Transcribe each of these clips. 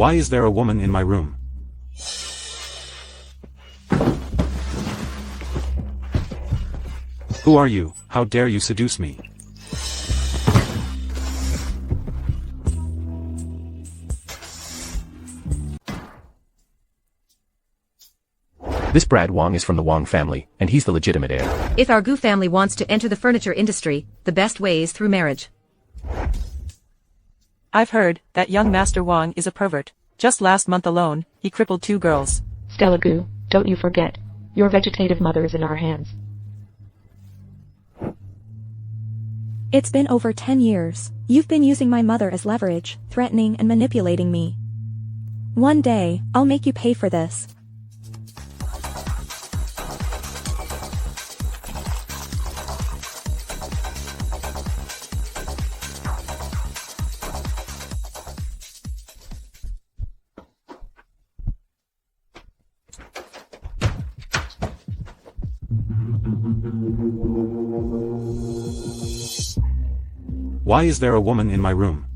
Why is there a woman in my room? Who are you? How dare you seduce me? This Brad Wang is from the Wang family, and he's the legitimate heir. If our Gu family wants to enter the furniture industry, the best way is through marriage. I've heard that young Master Wang is a pervert. Just last month alone, he crippled 2 girls. Stella Gu, don't you forget. Your vegetative mother is in our hands. It's been over 10 years. You've been using my mother as leverage, threatening and manipulating me. One day, I'll make you pay for this. Why is there a woman in my room?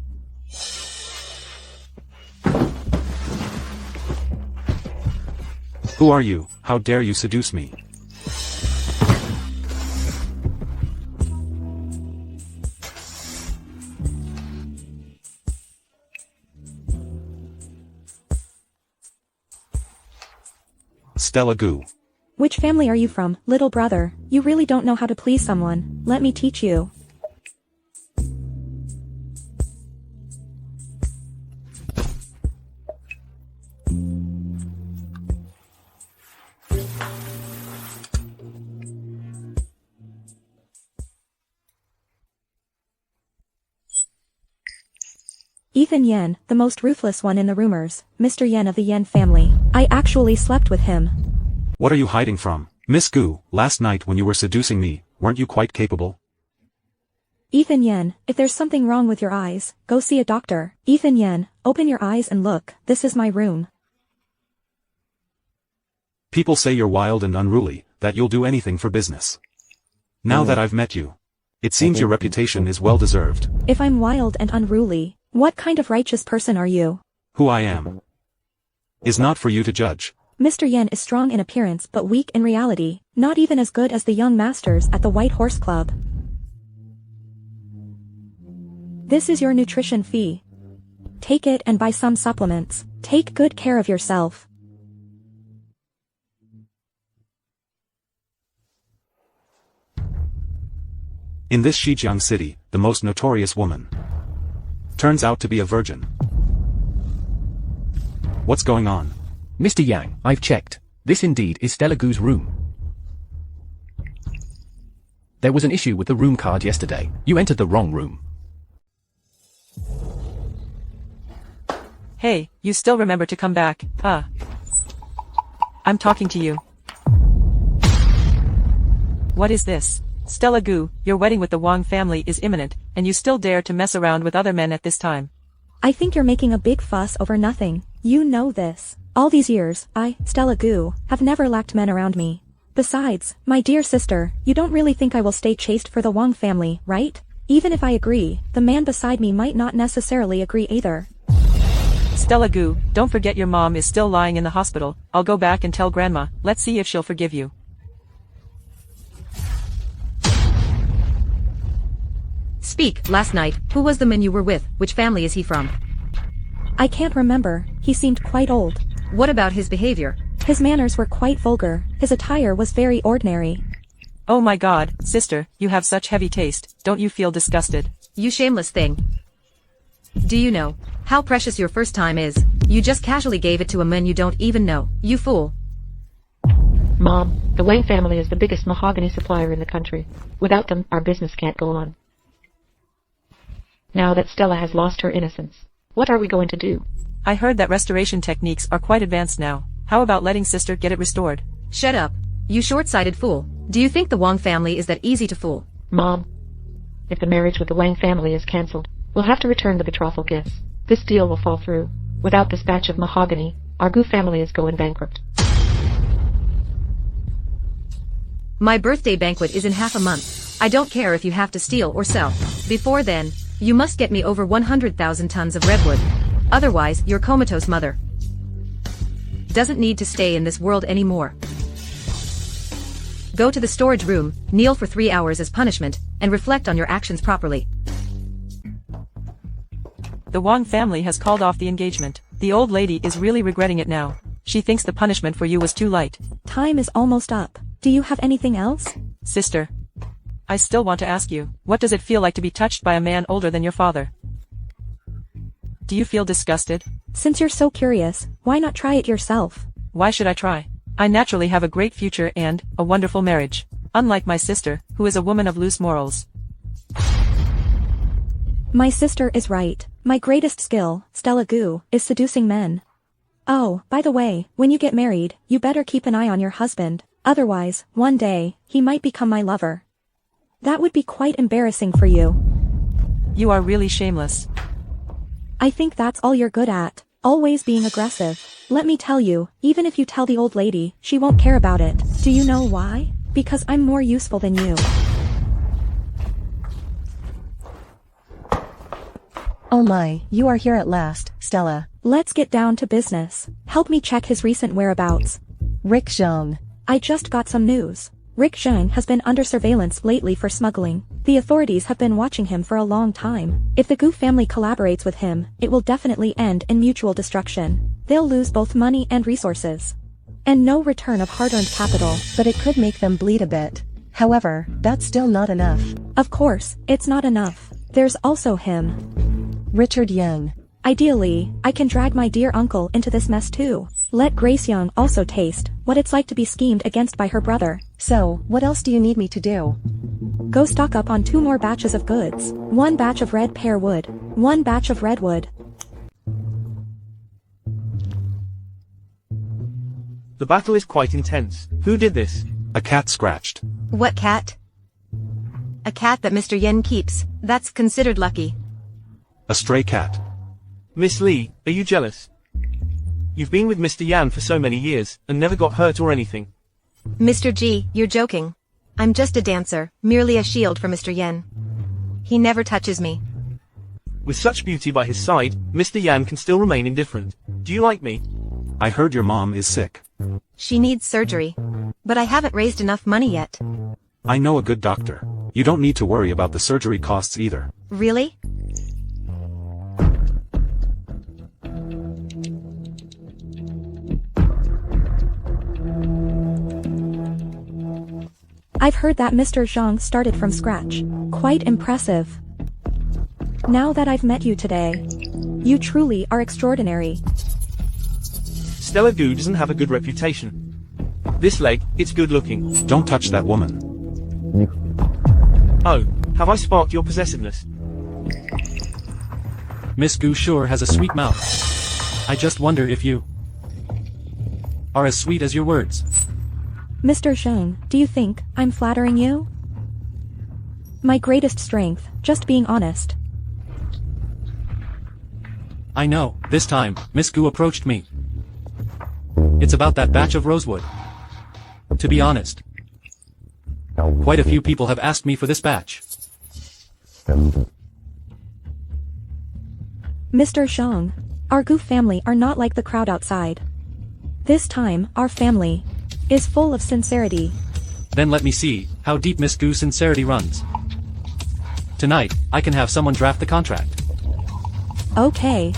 Who are you? How dare you seduce me? Stella Gu. Which family are you from, little brother? You really don't know how to please someone. Let me teach you. Ethan Yen, the most ruthless one in the rumors, Mr. Yen of the Yen family. I actually slept with him. What are you hiding from? Miss Gu, last night when you were seducing me, weren't you quite capable? Ethan Yen, if there's something wrong with your eyes, go see a doctor. Ethan Yen, open your eyes and look, this is my room. People say you're wild and unruly, that you'll do anything for business. Now that I've met you, it seems your reputation is well deserved. If I'm wild and unruly, what kind of righteous person are you? Who I am is not for you to judge. Mr. Yen is strong in appearance but weak in reality, not even as good as the young masters at the White Horse Club. This is your nutrition fee. Take it and buy some supplements. Take good care of yourself. In this Shijiang city, the most notorious woman turns out to be a virgin. What's going on? Mr. Yang, I've checked. This indeed is Stella Gu's room. There was an issue with the room card yesterday. You entered the wrong room. Hey, you still remember to come back, huh? I'm talking to you. What is this? Stella Gu, your wedding with the Wang family is imminent, and you still dare to mess around with other men at this time. I think you're making a big fuss over nothing. You know this. All these years, I, Stella Gu, have never lacked men around me. Besides, my dear sister, you don't really think I will stay chaste for the Wang family, right? Even if I agree, the man beside me might not necessarily agree either. Stella Gu, don't forget your mom is still lying in the hospital. I'll go back and tell grandma. Let's see if she'll forgive you. Speak, last night, who was the man you were with, which family is he from? I can't remember, he seemed quite old. What about his behavior? His manners were quite vulgar, his attire was very ordinary. Oh my god, sister, you have such heavy taste, don't you feel disgusted? You shameless thing. Do you know how precious your first time is? You just casually gave it to a man you don't even know, you fool. Mom, the Wang family is the biggest mahogany supplier in the country. Without them, our business can't go on. Now that Stella has lost her innocence, what are we going to do? I heard that restoration techniques are quite advanced now. How about letting sister get it restored? Shut up, you short-sighted fool. Do you think the Wang family is that easy to fool? Mom, if the marriage with the Wang family is cancelled, we'll have to return the betrothal gifts. This deal will fall through. Without this batch of mahogany, our Gu family is going bankrupt. My birthday banquet is in half a month. I don't care if you have to steal or sell. Before then, you must get me over 100,000 tons of redwood. Otherwise, your comatose mother doesn't need to stay in this world anymore. Go to the storage room, kneel for 3 hours as punishment, and reflect on your actions properly. The Wang family has called off the engagement. The old lady is really regretting it now. She thinks the punishment for you was too light. Time is almost up. Do you have anything else? Sister, I still want to ask you, what does it feel like to be touched by a man older than your father? Do you feel disgusted? Since you're so curious, why not try it yourself? Why should I try? I naturally have a great future and a wonderful marriage. Unlike my sister, who is a woman of loose morals. My sister is right. My greatest skill, Stella Goo, is seducing men. Oh, by the way, when you get married, you better keep an eye on your husband. Otherwise, one day, he might become my lover. That would be quite embarrassing for you. You are really shameless. I think that's all you're good at, always being aggressive. Let me tell you, even if you tell the old lady, she won't care about it. Do you know why? Because I'm more useful than you. Oh my, you are here at last, Stella. Let's get down to business. Help me check his recent whereabouts. Rick Zhang. I just got some news. Rick Zhang has been under surveillance lately for smuggling. The authorities have been watching him for a long time. If the Goo family collaborates with him, it will definitely end in mutual destruction. They'll lose both money and resources. And no return of hard-earned capital. But it could make them bleed a bit. However, that's still not enough. Of course, it's not enough. There's also him. Richard Young. Ideally, I can drag my dear uncle into this mess too. Let Grace Young also taste what it's like to be schemed against by her brother. So, what else do you need me to do? Go stock up on 2 more batches of goods. 1 batch of red pear wood. 1 batch of redwood. The battle is quite intense. Who did this? A cat scratched. What cat? A cat that Mr. Yen keeps. That's considered lucky. A stray cat. Miss Lee, are you jealous? You've been with Mr. Yan for so many years, and never got hurt or anything. Mr. G, you're joking. I'm just a dancer, merely a shield for Mr. Yen. He never touches me. With such beauty by his side, Mr. Yan can still remain indifferent. Do you like me? I heard your mom is sick. She needs surgery. But I haven't raised enough money yet. I know a good doctor. You don't need to worry about the surgery costs either. Really? I've heard that Mr. Zhang started from scratch. Quite impressive. Now that I've met you today, you truly are extraordinary. Stella Goo doesn't have a good reputation. This leg, it's good looking. Don't touch that woman. Oh, have I sparked your possessiveness? Miss Goo sure has a sweet mouth. I just wonder if you are as sweet as your words. Mr. Zhang, do you think I'm flattering you? My greatest strength, just being honest. I know, this time, Miss Goo approached me. It's about that batch of rosewood. To be honest, quite a few people have asked me for this batch. Mr. Zhang, our Goo family are not like the crowd outside. This time, our family is full of sincerity. Then let me see how deep Miss Goo's sincerity runs. Tonight, I can have someone draft the contract. Okay.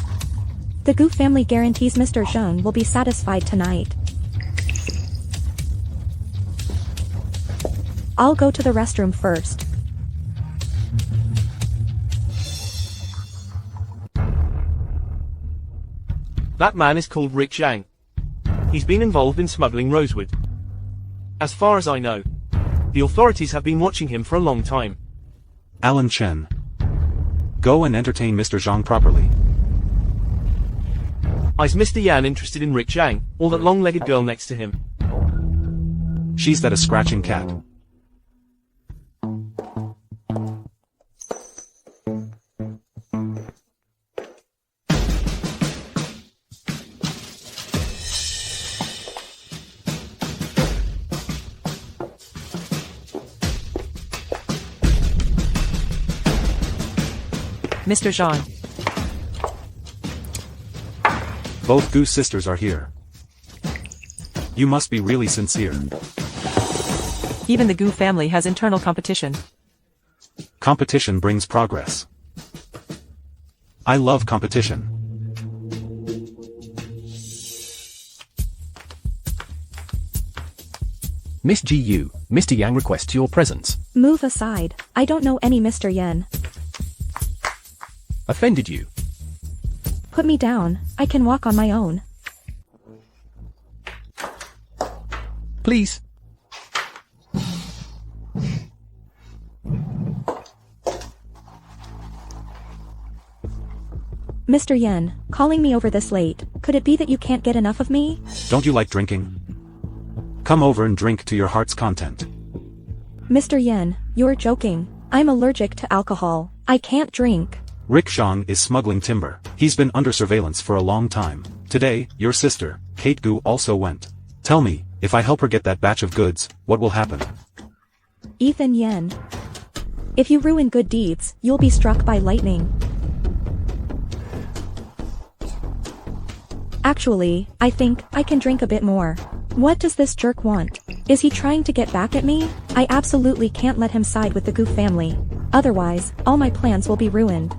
The Goo family guarantees Mr. Zhang will be satisfied tonight. I'll go to the restroom first. That man is called Rick Zhang. He's been involved in smuggling rosewood. As far as I know, the authorities have been watching him for a long time. Alan Chen. Go and entertain Mr. Zhang properly. Is Mr. Yan interested in Rick Zhang, or that long-legged girl next to him? She's that a scratching cat. Mr. Zhang. Both Goos sisters are here. You must be really sincere. Even the Goo family has internal competition. Competition brings progress. I love competition. Miss GU, Mr. Yang requests your presence. Move aside. I don't know any Mr. Yen. Offended you? Put me down. I can walk on my own. Please. Mr. Yen, calling me over this late, could it be that you can't get enough of me? Don't you like drinking? Come over and drink to your heart's content. Mr. Yen, you're joking. I'm allergic to alcohol. I can't drink. Rickshaw is smuggling timber. He's been under surveillance for a long time. Today, your sister, Kate Goo, also went. Tell me, if I help her get that batch of goods, what will happen? Ethan Yen. If you ruin good deeds, you'll be struck by lightning. Actually, I think I can drink a bit more. What does this jerk want? Is he trying to get back at me? I absolutely can't let him side with the Goo family. Otherwise, all my plans will be ruined.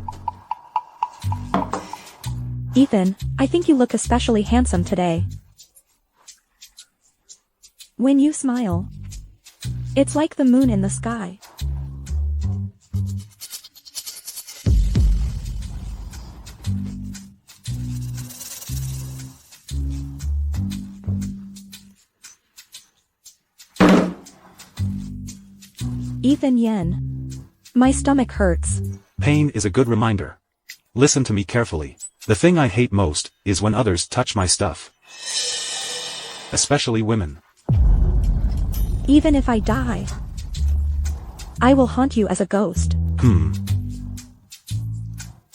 Ethan, I think you look especially handsome today. When you smile, it's like the moon in the sky. Ethan Yen. My stomach hurts. Pain is a good reminder. Listen to me carefully. The thing I hate most is when others touch my stuff. Especially women. Even if I die, I will haunt you as a ghost.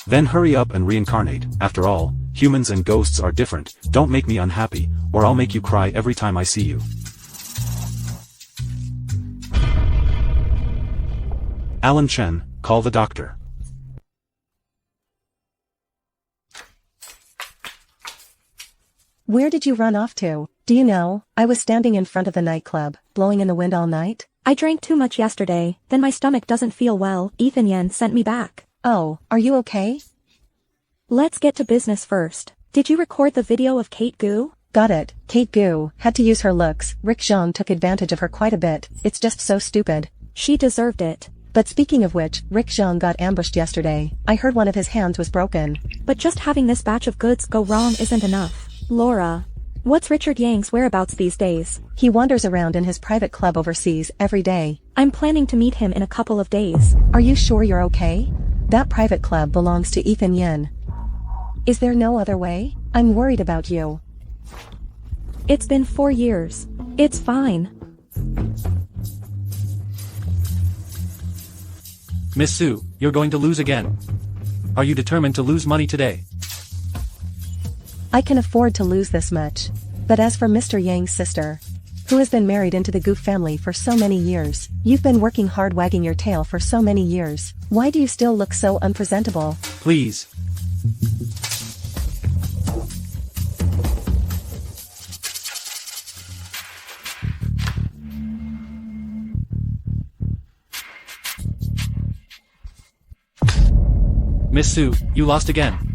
Then hurry up and reincarnate. After all, humans and ghosts are different. Don't make me unhappy, or I'll make you cry every time I see you. Alan Chen, call the doctor. Where did you run off to? Do you know, I was standing in front of the nightclub, blowing in the wind all night. I drank too much yesterday, then my stomach doesn't feel well. Ethan Yen sent me back. Oh, are you okay? Let's get to business first. Did you record the video of Kate Goo? Got it. Kate Goo had to use her looks. Rick Zhang took advantage of her quite a bit. It's just so stupid. She deserved it. But speaking of which, Rick Zhang got ambushed yesterday. I heard one of his hands was broken. But just having this batch of goods go wrong isn't enough. Laura, what's Richard Yang's whereabouts these days? He wanders around in his private club overseas every day. I'm planning to meet him in a couple of days. Are you sure you're okay? That private club belongs to Ethan Yen. Is there no other way? I'm worried about you. It's been 4 years. It's fine. Miss Sue, you're going to lose again. Are you determined to lose money today? I can afford to lose this much. But as for Mr. Yang's sister, who has been married into the Goo family for so many years, you've been working hard wagging your tail for so many years. Why do you still look so unpresentable? Please. Miss Sue, you lost again.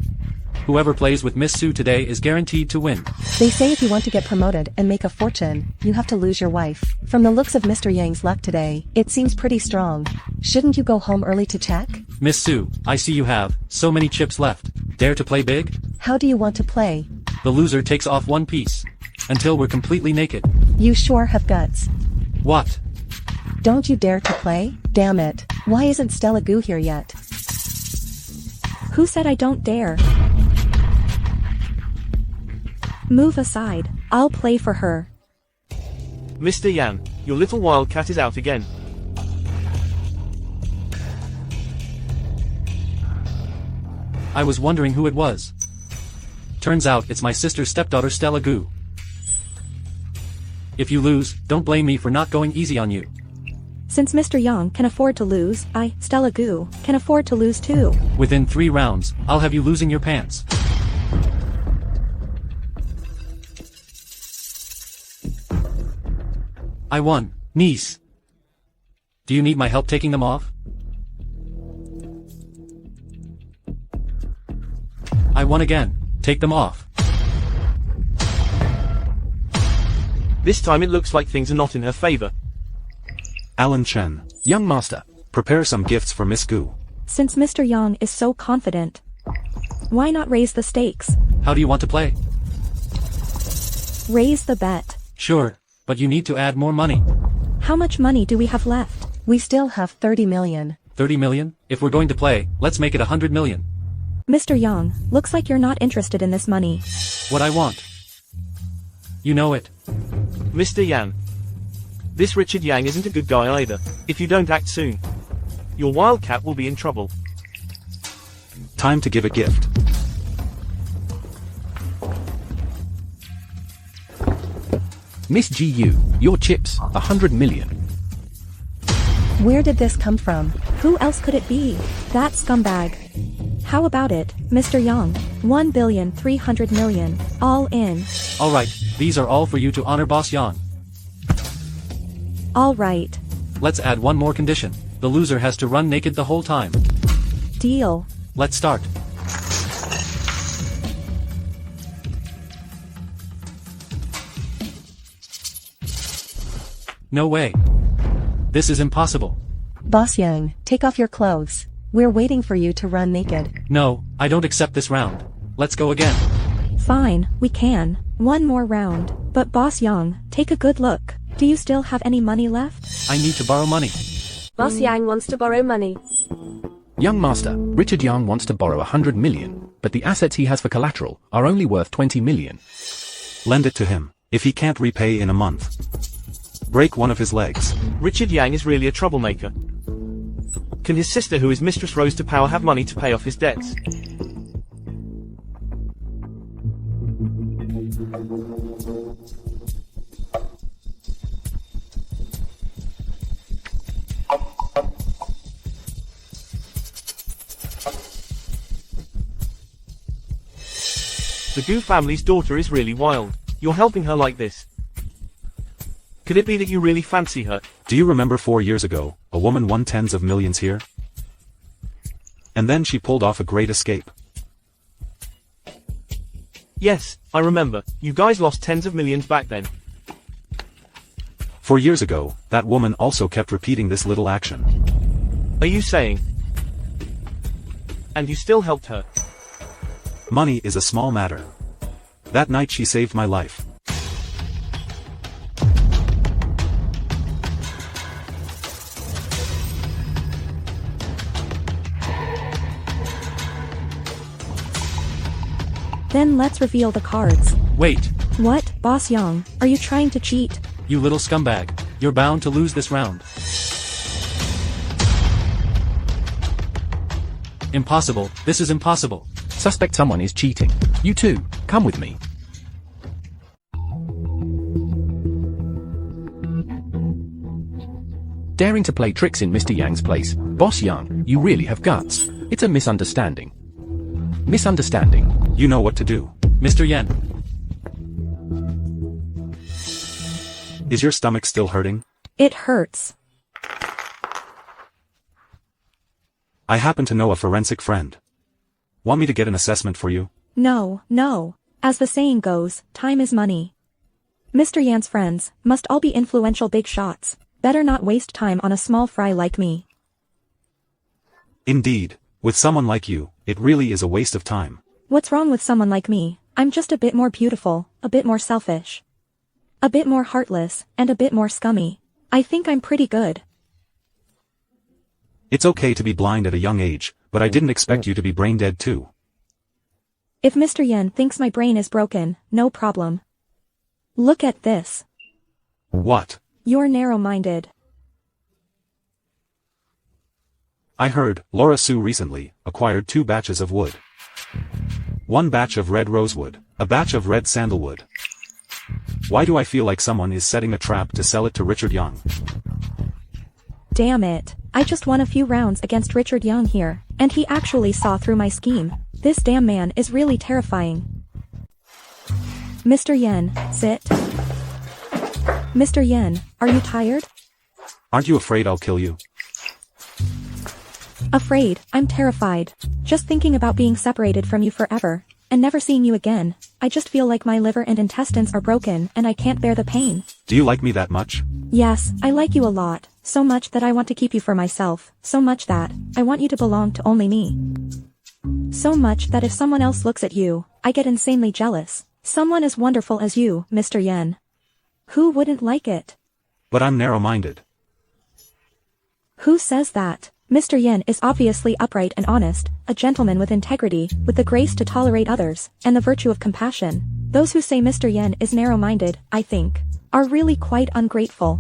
Whoever plays with Miss Sue today is guaranteed to win. They say if you want to get promoted and make a fortune, you have to lose your wife. From the looks of Mr. Yang's luck today, it seems pretty strong. Shouldn't you go home early to check? Miss Sue, I see you have so many chips left. Dare to play big? How do you want to play? The loser takes off one piece. Until we're completely naked. You sure have guts. What? Don't you dare to play? Damn it. Why isn't Stella Goo here yet? Who said I don't dare? Move aside. I'll play for her. Mr. Yan, your little wildcat is out again. I was wondering who it was. Turns out it's my sister's stepdaughter Stella Goo. If you lose, don't blame me for not going easy on you. Since Mr. Yang can afford to lose, I, Stella Goo, can afford to lose too. Within 3 rounds, I'll have you losing your pants. I won, niece. Do you need my help taking them off? I won again. Take them off. This time it looks like things are not in her favor. Alan Chen. Young master. Prepare some gifts for Miss Gu. Since Mr. Yang is so confident, why not raise the stakes? How do you want to play? Raise the bet. Sure, but you need to add more money. How much money do we have left? We still have 30 million. 30 million? If we're going to play, let's make it 100 million. Mr. Yang, looks like you're not interested in this money. What I want. You know it. Mr. Yan. This Richard Yang isn't a good guy either. If you don't act soon, your wildcat will be in trouble. Time to give a gift. Miss GU, your chips, 100 million. Where did this come from? Who else could it be? That scumbag. How about it, Mr. Yang? 1,300,000,000, all in. Alright, these are all for you to honor Boss Yang. All right. Let's add one more condition. The loser has to run naked the whole time. Deal. Let's start. No way. This is impossible. Boss Yang, take off your clothes. We're waiting for you to run naked. No, I don't accept this round. Let's go again. Fine, we can. One more round. But Boss Yang, take a good look. Do you still have any money left? I need to borrow money. Boss Yang wants to borrow money. Young master, Richard Yang wants to borrow 100 million, but the assets he has for collateral are only worth 20 million. Lend it to him. If he can't repay in a month, break one of his legs. Richard Yang is really a troublemaker. Can his sister, who is Mistress Rose to Power, have money to pay off his debts? The Gu family's daughter is really wild. You're helping her like this. Could it be that you really fancy her? Do you remember 4 years ago, a woman won tens of millions here? And then she pulled off a great escape. Yes, I remember. You guys lost tens of millions back then. 4 years ago, that woman also kept repeating this little action. Are you saying? And you still helped her? Money is a small matter. That night she saved my life. Then let's reveal the cards. Wait, What, Boss Yang, are you trying to cheat? you little scumbag. You're bound to lose this round. Impossible, this is impossible. Suspect someone is cheating. You too, come with me. Daring to play tricks in Mr. Yang's place. Boss Yang, you really have guts. It's a misunderstanding. Misunderstanding. You know what to do. Mr. Yen, Is your stomach still hurting? It hurts. I happen to know a forensic friend. Want me to get an assessment for you? No, no. As the saying goes, time is money. Mr. Yan's friends must all be influential big shots. Better not waste time on a small fry like me. Indeed, with someone like you, it really is a waste of time. What's wrong with someone like me? I'm just a bit more beautiful, a bit more selfish, a bit more heartless, and a bit more scummy. I think I'm pretty good. It's okay to be blind at a young age, but I didn't expect you to be brain dead too. If Mr. Yen thinks my brain is broken, no problem. Look at this. What? You're narrow-minded. I heard, Laura Sue recently acquired 2 batches of wood. 1 batch of red rosewood, a batch of red sandalwood. Why do I feel like someone is setting a trap to sell it to Richard Young? Damn it. I just won a few rounds against Richard Young here, and he actually saw through my scheme. This damn man is really terrifying. Mr. Yen, sit. Mr. Yin, are you tired? Aren't you afraid I'll kill you? Afraid, I'm terrified. Just thinking about being separated from you forever, and never seeing you again, I just feel like my liver and intestines are broken and I can't bear the pain. Do you like me that much? Yes, I like you a lot, so much that I want to keep you for myself, so much that I want you to belong to only me. So much that if someone else looks at you, I get insanely jealous. Someone as wonderful as you, Mr. Yin. Who wouldn't like it? But I'm narrow-minded. Who says that? Mr. Yin is obviously upright and honest, a gentleman with integrity, with the grace to tolerate others, and the virtue of compassion. Those who say Mr. Yin is narrow-minded, I think, are really quite ungrateful.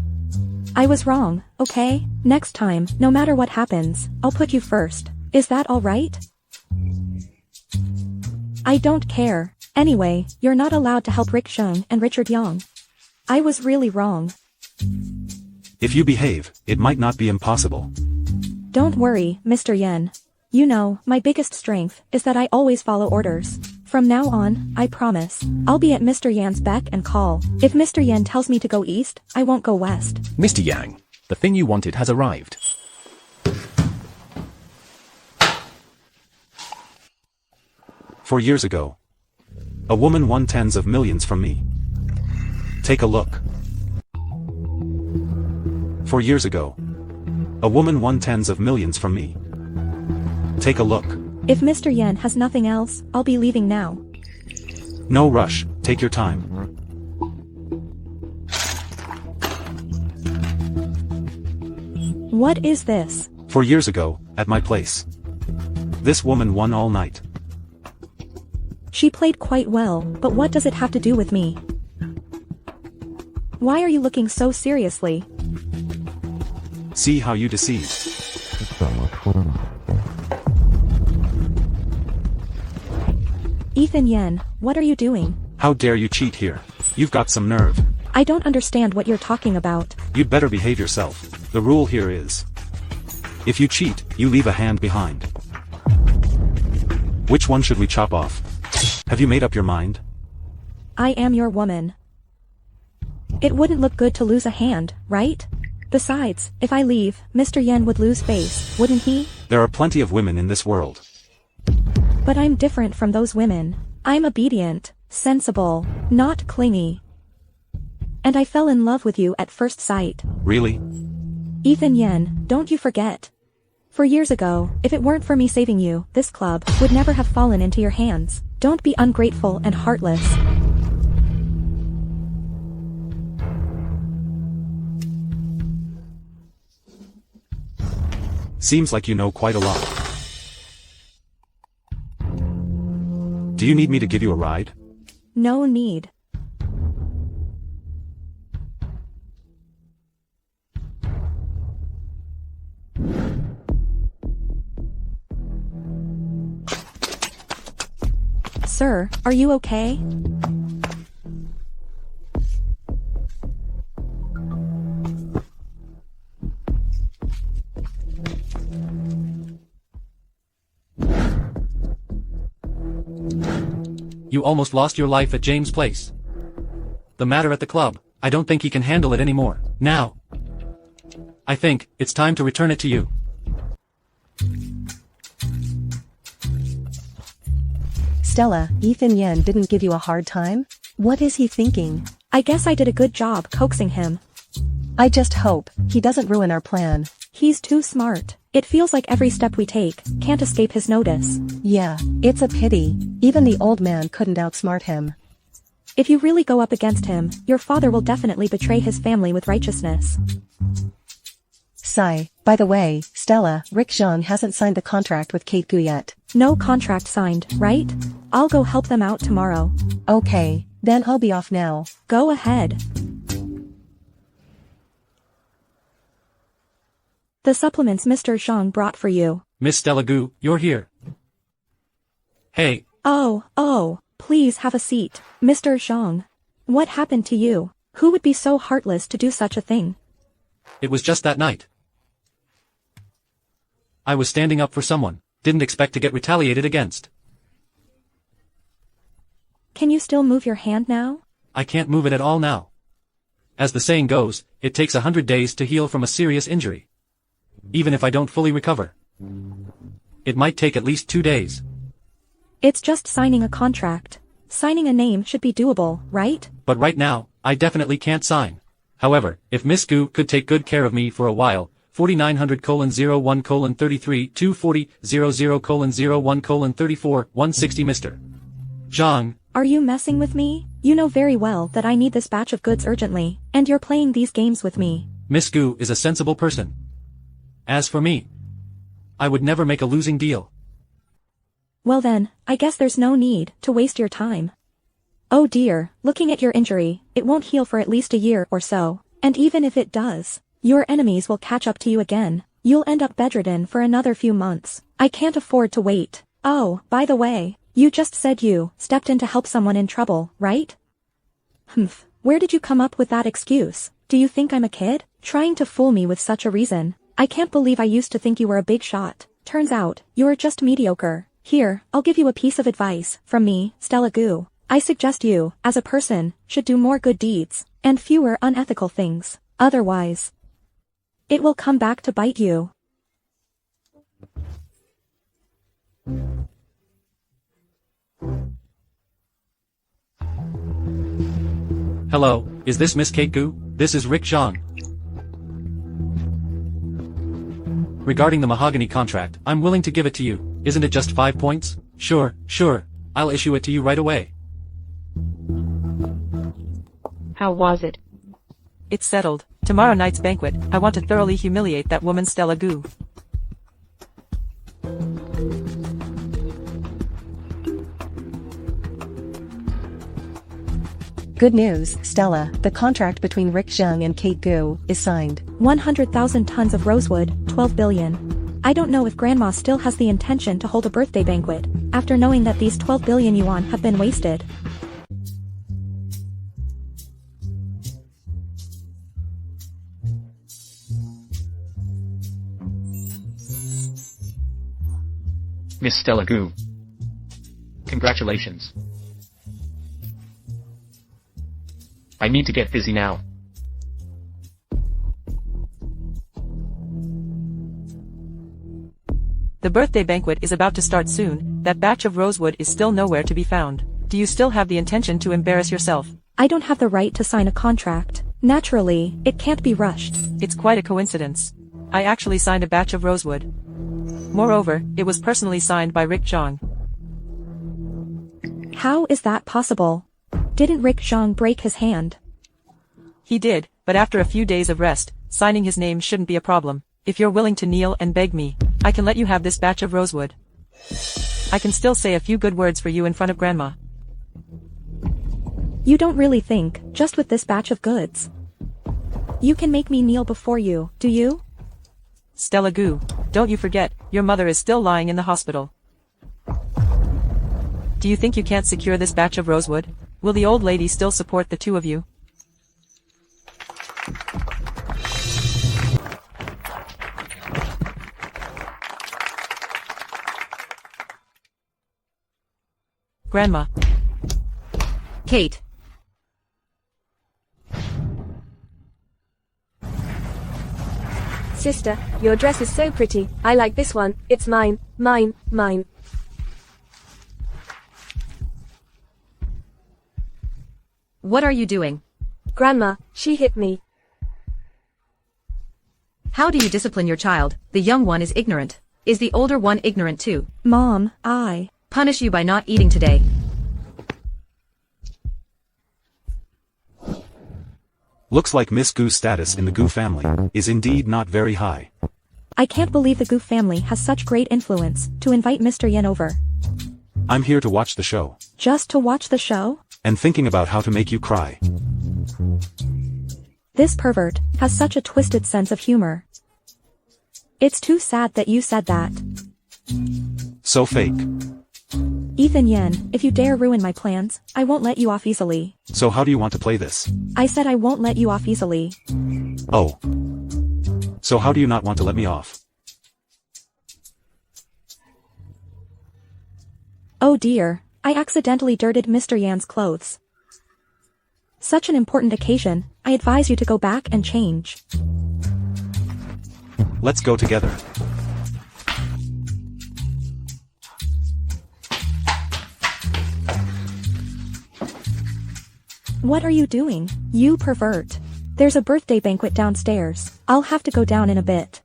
I was wrong, okay? Next time, no matter what happens, I'll put you first. Is that alright? I don't care. Anyway, you're not allowed to help Rick Zheng and Richard Yang. I was really wrong. If you behave, it might not be impossible. Don't worry, Mr. Yin. You know, my biggest strength is that I always follow orders. From now on, I promise, I'll be at Mr. Yan's beck and call. If Mr. Yin tells me to go east, I won't go west. Mr. Yang, the thing you wanted has arrived. 4 years ago, a woman won tens of millions from me. Take a look. 4 years ago, a woman won tens of millions from me. Take a look. If Mr. Yin has nothing else, I'll be leaving now. No rush, take your time. What is this? 4 years ago, at my place. This woman won all night. She played quite well, but what does it have to do with me? Why are you looking so seriously? See how you deceive. Ethan Yen, what are you doing? How dare you cheat here? You've got some nerve. I don't understand what you're talking about. You'd better behave yourself. The rule here is, if you cheat, you leave a hand behind. Which one should we chop off? Have you made up your mind? I am your woman. It wouldn't look good to lose a hand, right? Besides, if I leave, Mr. Yen would lose face, wouldn't he? There are plenty of women in this world. But I'm different from those women. I'm obedient, sensible, not clingy. And I fell in love with you at first sight. Really? Ethan Yen, don't you forget. 4 years ago, if it weren't for me saving you, this club would never have fallen into your hands. Don't be ungrateful and heartless. Seems like you know quite a lot. Do you need me to give you a ride? No need. Sir, are you okay? You almost lost your life at James' place. The matter at the club, I don't think he can handle it anymore. Now, I think it's time to return it to you. Stella, Ethan Yen didn't give you a hard time? What is he thinking? I guess I did a good job coaxing him. I just hope he doesn't ruin our plan. He's too smart. It feels like every step we take can't escape his notice. Yeah, it's a pity. Even the old man couldn't outsmart him. If you really go up against him, your father will definitely betray his family with righteousness. Sigh. By the way, Stella, Rick Zhang hasn't signed the contract with Kate Gu yet. No contract signed, right? I'll go help them out tomorrow. Okay, then I'll be off now. Go ahead. The supplements Mr. Zhang brought for you. Miss Stella Gu, you're here. Hey. Oh, please have a seat. Mr. Zhang. What happened to you? Who would be so heartless to do such a thing? It was just that night. I was standing up for someone, didn't expect to get retaliated against. Can you still move your hand now? I can't move it at all now. As the saying goes, it takes 100 days to heal from a serious injury. Even if I don't fully recover. It might take at least 2 days. It's just signing a contract. Signing a name should be doable, right? But right now, I definitely can't sign. However, if Miss Gu could take good care of me for a while, 4900:01:33 240:00:01:34 160 Mr. Zhang. Are you messing with me? You know very well that I need this batch of goods urgently, and you're playing these games with me. Miss Gu is a sensible person. As for me, I would never make a losing deal. Well then, I guess there's no need to waste your time. Oh dear, looking at your injury, it won't heal for at least a year or so, and even if it does, your enemies will catch up to you again. You'll end up bedridden for another few months. I can't afford to wait. Oh, by the way, you just said you stepped in to help someone in trouble, right? Humph, where did you come up with that excuse? Do you think I'm a kid? Trying to fool me with such a reason. I can't believe I used to think you were a big shot. Turns out, you're just mediocre. Here, I'll give you a piece of advice from me, Stella Gu. I suggest you, as a person, should do more good deeds, and fewer unethical things. Otherwise, it will come back to bite you. Hello, is this Miss Kate Gu? This is Rick Zhang. Regarding the mahogany contract, I'm willing to give it to you. Isn't it just 5 points? Sure, I'll issue it to you right away. How was it? It's settled. Tomorrow night's banquet, I want to thoroughly humiliate that woman Stella Gu. Good news, Stella, the contract between Rick Zhang and Kate Gu is signed. 100,000 tons of rosewood, 12 billion. I don't know if Grandma still has the intention to hold a birthday banquet, after knowing that these 12 billion yuan have been wasted. Miss Stella Gu. Congratulations. I need to get busy now. The birthday banquet is about to start soon. That batch of rosewood is still nowhere to be found. Do you still have the intention to embarrass yourself? I don't have the right to sign a contract. Naturally, it can't be rushed. It's quite a coincidence. I actually signed a batch of rosewood. Moreover, it was personally signed by Rick Zhang. How is that possible? Didn't Rick Zhang break his hand? He did, but after a few days of rest, signing his name shouldn't be a problem. If you're willing to kneel and beg me, I can let you have this batch of rosewood. I can still say a few good words for you in front of Grandma. You don't really think, just with this batch of goods, you can make me kneel before you, do you? Stella Gu, don't you forget, your mother is still lying in the hospital. Do you think you can't secure this batch of rosewood? Will the old lady still support the two of you? Grandma. Kate. Sister, your dress is so pretty. I like this one. It's mine, mine, mine. What are you doing? Grandma, she hit me. How do you discipline your child? The young one is ignorant. Is the older one ignorant too? Mom, I punish you by not eating today. Looks like Miss Gu's status in the Gu family is indeed not very high. I can't believe the Gu family has such great influence to invite Mr. Yin over. I'm here to watch the show. Just to watch the show? And thinking about how to make you cry. This pervert has such a twisted sense of humor. It's too sad that you said that. So fake. Ethan Yen, if you dare ruin my plans, I won't let you off easily. So how do you want to play this? I said I won't let you off easily. Oh. So how do you not want to let me off? Oh dear, I accidentally dirted Mr. Yan's clothes. Such an important occasion, I advise you to go back and change. Let's go together. What are you doing, you pervert? There's a birthday banquet downstairs. I'll have to go down in a bit.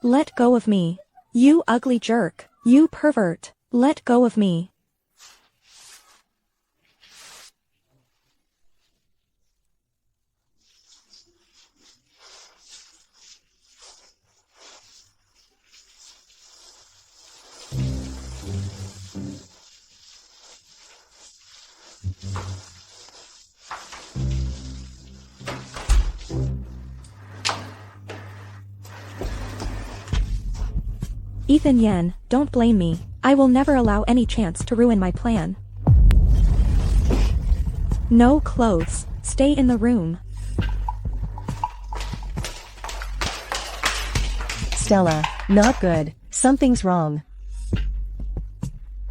Let go of me. You ugly jerk. You pervert. Let go of me. Ethan Yen, don't blame me. I will never allow any chance to ruin my plan. No clothes. Stay in the room. Stella, not good. Something's wrong.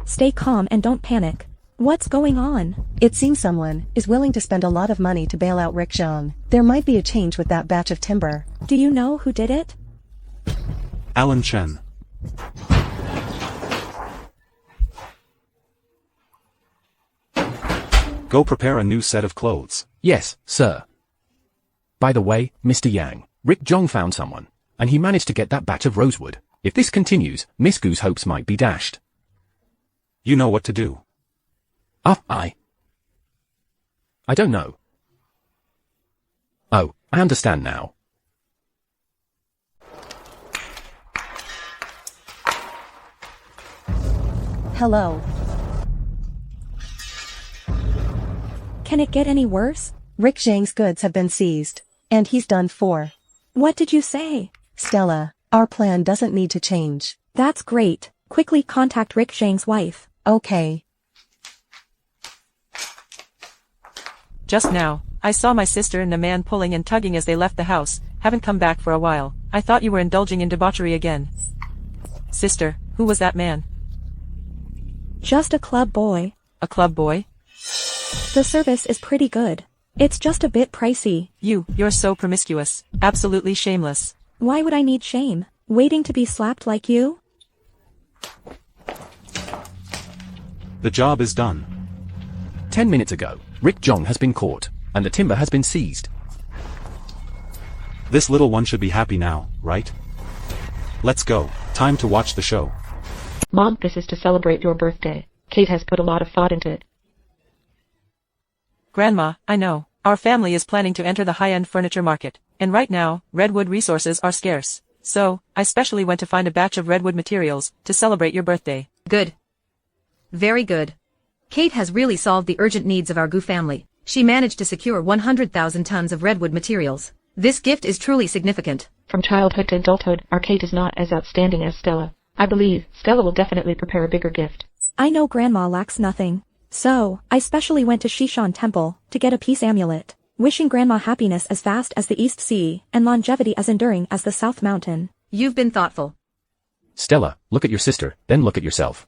Stay calm and don't panic. What's going on? It seems someone is willing to spend a lot of money to bail out Rick Zhang. There might be a change with that batch of timber. Do you know who did it? Alan Chen. Go prepare a new set of clothes. Yes, sir. By the way, Mr. Yang, Rick Zhang found someone, and he managed to get that batch of rosewood. If this continues, Miss Goo's hopes might be dashed. You know what to do. I don't know. Oh, I understand now. Hello. Can it get any worse? Rick Zhang's goods have been seized, and he's done for. What did you say? Stella, our plan doesn't need to change. That's great. Quickly contact Rick Zhang's wife. Okay. Just now, I saw my sister and the man pulling and tugging as they left the house. Haven't come back for a while. I thought you were indulging in debauchery again. Sister, who was that man? Just a club boy. A club boy? The service is pretty good. It's just a bit pricey. You're so promiscuous. Absolutely shameless. Why would I need shame? Waiting to be slapped like you? The job is done. 10 minutes ago, Rick Zhang has been caught, and the timber has been seized. This little one should be happy now, right? Let's go. Time to watch the show. Mom, this is to celebrate your birthday. Kate has put a lot of thought into it. Grandma, I know. Our family is planning to enter the high-end furniture market, and right now, redwood resources are scarce. So, I specially went to find a batch of redwood materials to celebrate your birthday. Good. Very good. Kate has really solved the urgent needs of our Goo family. She managed to secure 100,000 tons of redwood materials. This gift is truly significant. From childhood to adulthood, our Kate is not as outstanding as Stella. I believe Stella will definitely prepare a bigger gift. I know Grandma lacks nothing. So, I specially went to Shishan Temple to get a peace amulet, wishing Grandma happiness as vast as the East Sea and longevity as enduring as the South Mountain. You've been thoughtful. Stella, look at your sister, then look at yourself.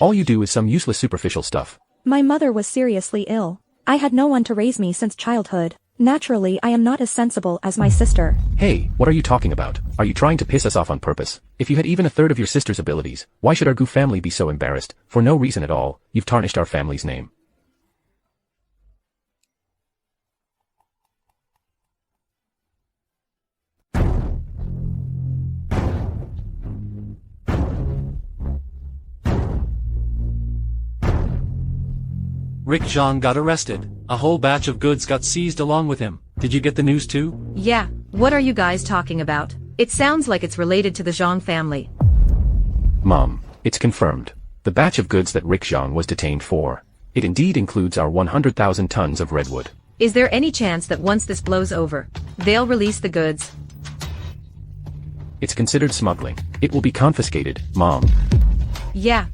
All you do is some useless superficial stuff. My mother was seriously ill. I had no one to raise me since childhood. Naturally, I am not as sensible as my sister. Hey, what are you talking about? Are you trying to piss us off on purpose? If you had even a third of your sister's abilities, why should our Goo family be so embarrassed? For no reason at all, you've tarnished our family's name. Rick Zhang got arrested. A whole batch of goods got seized along with him. Did you get the news too? Yeah, what are you guys talking about? It sounds like it's related to the Zhang family. Mom, it's confirmed. The batch of goods that Rick Zhang was detained for. It indeed includes our 100,000 tons of redwood. Is there any chance that once this blows over, they'll release the goods? It's considered smuggling. It will be confiscated, Mom. Yeah.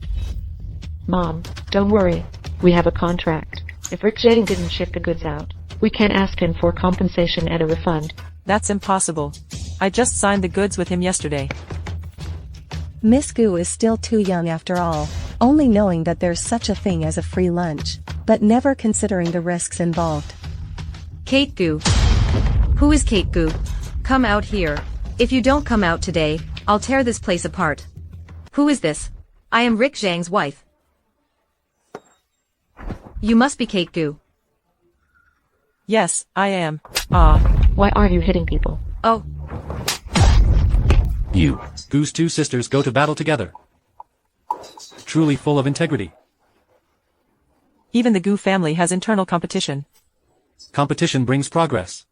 Mom, don't worry. We have a contract. If Rick Zhang didn't ship the goods out, we can ask him for compensation and a refund. That's impossible. I just signed the goods with him yesterday. Miss Goo is still too young after all, only knowing that there's such a thing as a free lunch. but never considering the risks involved. Kate Gu. Who is Kate Gu? Come out here. If you don't come out today, I'll tear this place apart. Who is this? I am Rick Zhang's wife. You must be Kate Gu. Yes, I am. Why are you hitting people? Oh, You. Goos' two sisters go to battle together. Truly full of integrity. Even the Gu family has internal competition. Competition brings progress.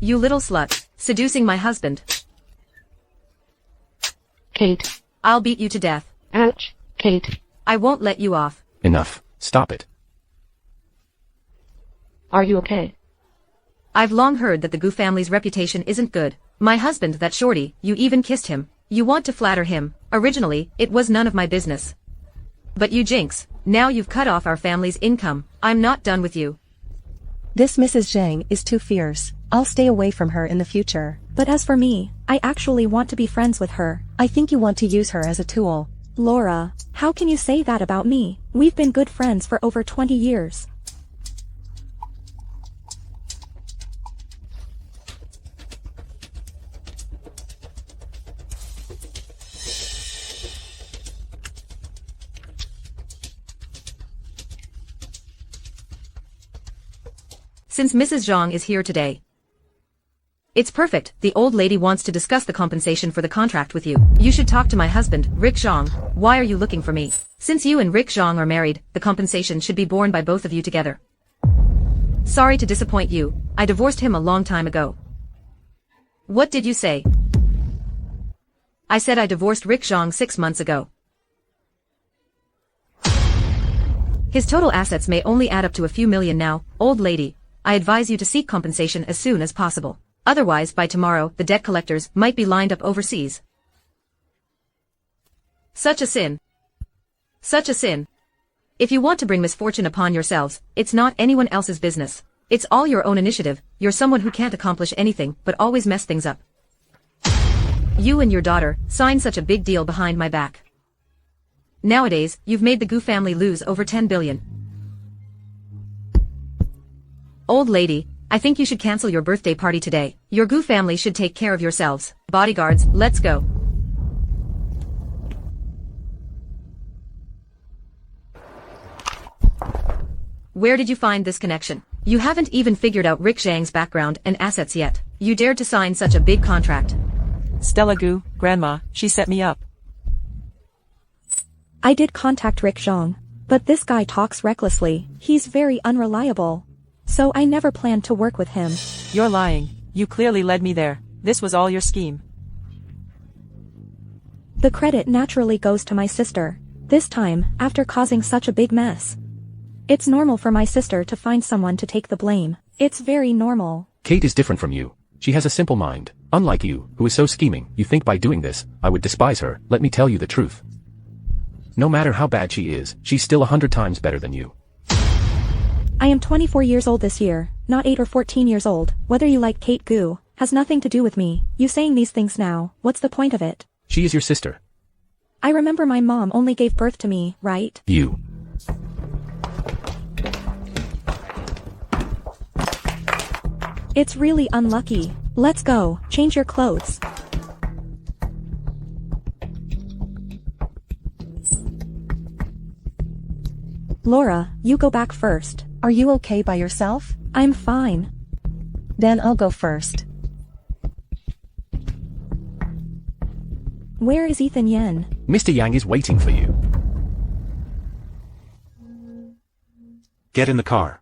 you little slut, seducing my husband. Kate. I'll beat you to death. Ouch, Kate. I won't let you off. Enough. Stop it. Are you okay? I've long heard that the Gu family's reputation isn't good. My husband, that shorty, you even kissed him. You want to flatter him. Originally, it was none of my business. But you jinx, now you've cut off our family's income. I'm not done with you. This Mrs. Zhang is too fierce. I'll stay away from her in the future. But as for me, I actually want to be friends with her. I think you want to use her as a tool. Laura, how can you say that about me? We've been good friends for over 20 years. Since Mrs. Zhang is here today, it's perfect. The old lady wants to discuss the compensation for the contract with you. You should talk to my husband, Rick Zhang. Why are you looking for me? Since you and Rick Zhang are married, the compensation should be borne by both of you together. Sorry to disappoint you, I divorced him a long time ago. What did you say? I said I divorced Rick Zhang 6 months ago. His total assets may only add up to a few million now. Old lady, I advise you to seek compensation as soon as possible. Otherwise, by tomorrow, the debt collectors might be lined up overseas. Such a sin. Such a sin. If you want to bring misfortune upon yourselves, it's not anyone else's business. It's all your own initiative. You're someone who can't accomplish anything, but always mess things up. You and your daughter signed such a big deal behind my back. Nowadays, you've made the Gu family lose over 10 billion. Old lady, I think you should cancel your birthday party today. Your Gu family should take care of yourselves. Bodyguards, let's go. Where did you find this connection? You haven't even figured out Rick Zhang's background and assets yet. You dared to sign such a big contract. Stella Gu, Grandma, she set me up. I did contact Rick Zhang, but this guy talks recklessly. He's very unreliable. So I never planned to work with him. You're lying. You clearly led me there. This was all your scheme. The credit naturally goes to my sister. This time, after causing such a big mess. It's normal for my sister to find someone to take the blame. It's very normal. Kate is different from you. She has a simple mind. Unlike you, who is so scheming. You think by doing this, I would despise her. Let me tell you the truth. No matter how bad she is, she's still 100 times better than you. I am 24 years old this year, not 8 or 14 years old. Whether you like Kate Gu, has nothing to do with me. You saying these things now, what's the point of it? She is your sister. I remember my mom only gave birth to me, right? You. It's really unlucky. Let's go, change your clothes. Laura, you go back first. Are you okay by yourself? I'm fine. Then I'll go first. Where is Ethan Yen? Mr. Yang is waiting for you. Get in the car.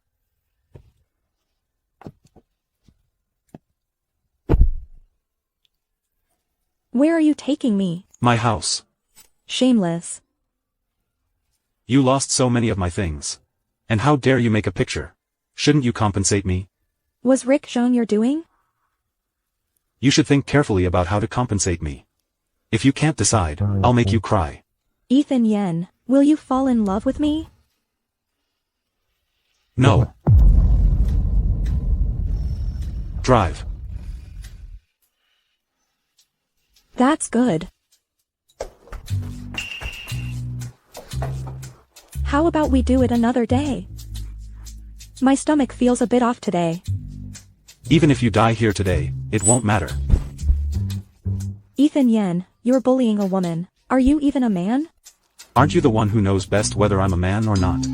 Where are you taking me? My house. Shameless. You lost so many of my things. And how dare you make a picture? Shouldn't you compensate me? Was Rick Zhang your doing? You should think carefully about how to compensate me. If you can't decide, I'll make you cry. Ethan Yen, will you fall in love with me? No. Drive. That's good. How about we do it another day? My stomach feels a bit off today. Even if you die here today, it won't matter. Ethan Yen, you're bullying a woman. Are you even a man? Aren't you the one who knows best whether I'm a man or not?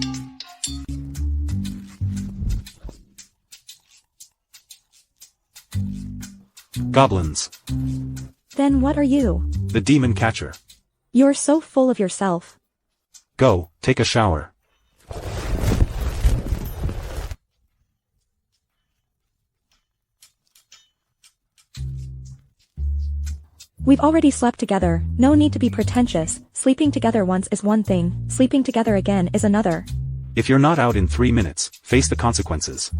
Goblins. Then what are you? The demon catcher. You're so full of yourself. Go, take a shower. We've already slept together, no need to be pretentious. Sleeping together once is one thing, sleeping together again is another. If you're not out in 3 minutes, face the consequences.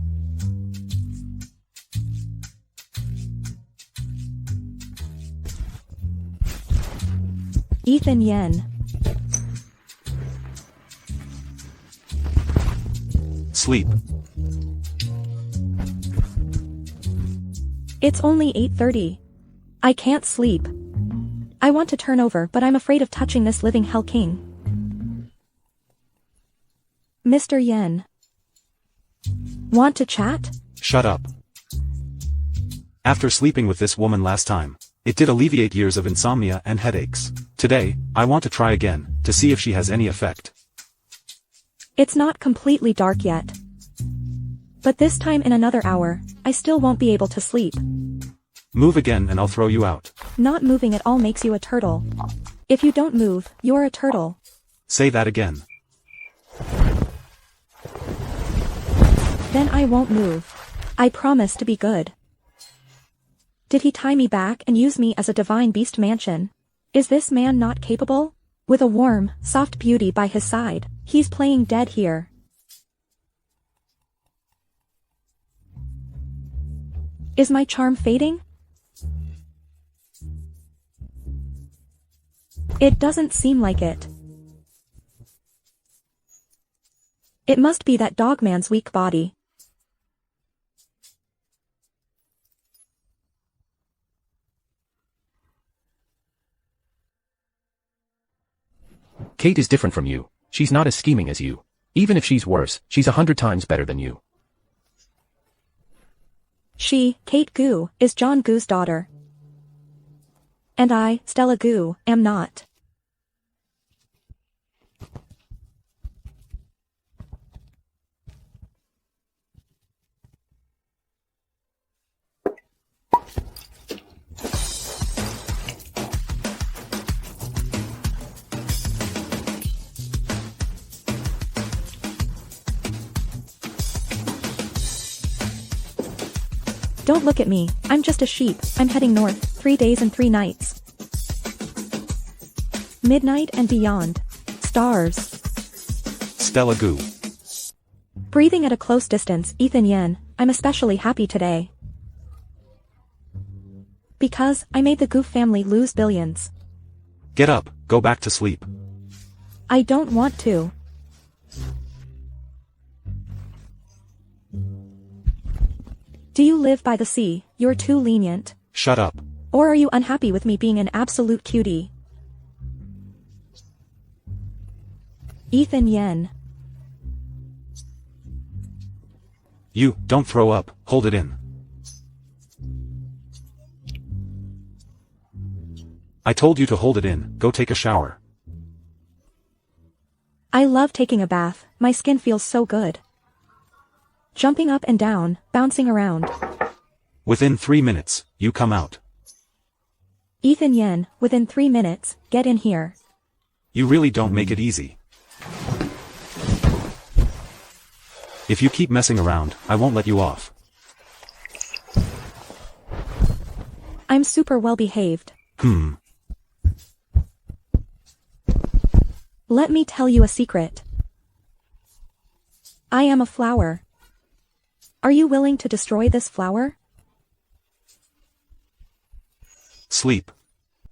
Ethan Yen. Sleep. It's only 8:30. I can't sleep. I want to turn over but I'm afraid of touching this living Hell King. Mr. Yen. Want to chat? Shut up. After sleeping with this woman last time, it did alleviate years of insomnia and headaches. Today, I want to try again, to see if she has any effect. It's not completely dark yet. But this time in another hour, I still won't be able to sleep. Move again and I'll throw you out. Not moving at all makes you a turtle. If you don't move, you're a turtle. Say that again. Then I won't move. I promise to be good. Did he tie me back and use me as a divine beast mansion? Is this man not capable? With a warm, soft beauty by his side, he's playing dead here. Is my charm fading? It doesn't seem like it. It must be that dogman's weak body. Kate is different from you. She's not as scheming as you. Even if she's worse, she's 100 times better than you. She, Kate Goo, is John Goo's daughter. And I, Stella Goo, am not. Don't look at me, I'm just a sheep. I'm heading north, 3 days and 3 nights. Midnight and beyond. Stars. Stella Goo. Breathing at a close distance, Ethan Yen, I'm especially happy today. Because, I made the Goof family lose billions. Get up, go back to sleep. I don't want to. Do you live by the sea? You're too lenient. Shut up. Or are you unhappy with me being an absolute cutie? Ethan Yen. You, don't throw up, hold it in. I told you to hold it in, go take a shower. I love taking a bath, my skin feels so good. Jumping up and down, bouncing around. Within 3 minutes, you come out. Ethan Yen, within 3 minutes, get in here. You really don't make it easy. If you keep messing around, I won't let you off. I'm super well behaved. Let me tell you a secret. I am a flower. Are you willing to destroy this flower? Sleep.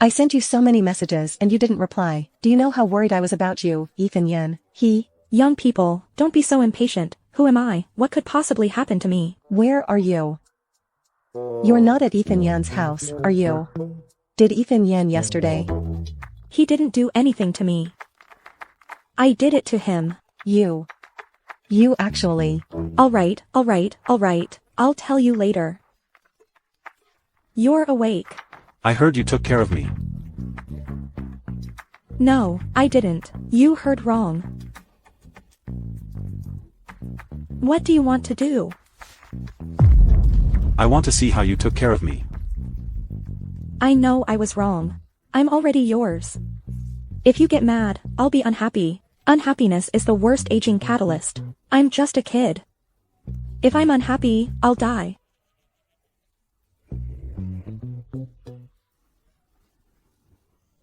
I sent you so many messages and you didn't reply. Do you know how worried I was about you, Ethan Yen? Young people, don't be so impatient. Who am I? What could possibly happen to me? Where are you? You're not at Ethan Yen's house, are you? Did Ethan Yen yesterday? He didn't do anything to me. I did it to him. You actually. Alright, I'll tell you later. You're awake. I heard you took care of me. No, I didn't. You heard wrong. What do you want to do? I want to see how you took care of me. I know I was wrong. I'm already yours. If you get mad, I'll be unhappy. Unhappiness is the worst aging catalyst. I'm just a kid. If I'm unhappy, I'll die.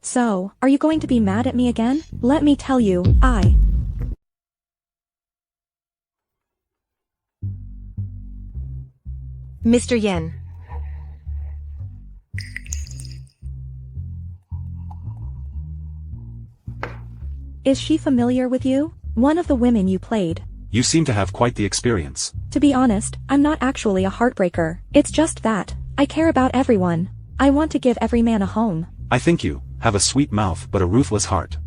So, are you going to be mad at me again? Let me tell you, Mr. Yin. Is she familiar with you? One of the women you played. You seem to have quite the experience. To be honest, I'm not actually a heartbreaker. It's just that, I care about everyone. I want to give every man a home. I think you have a sweet mouth but a ruthless heart.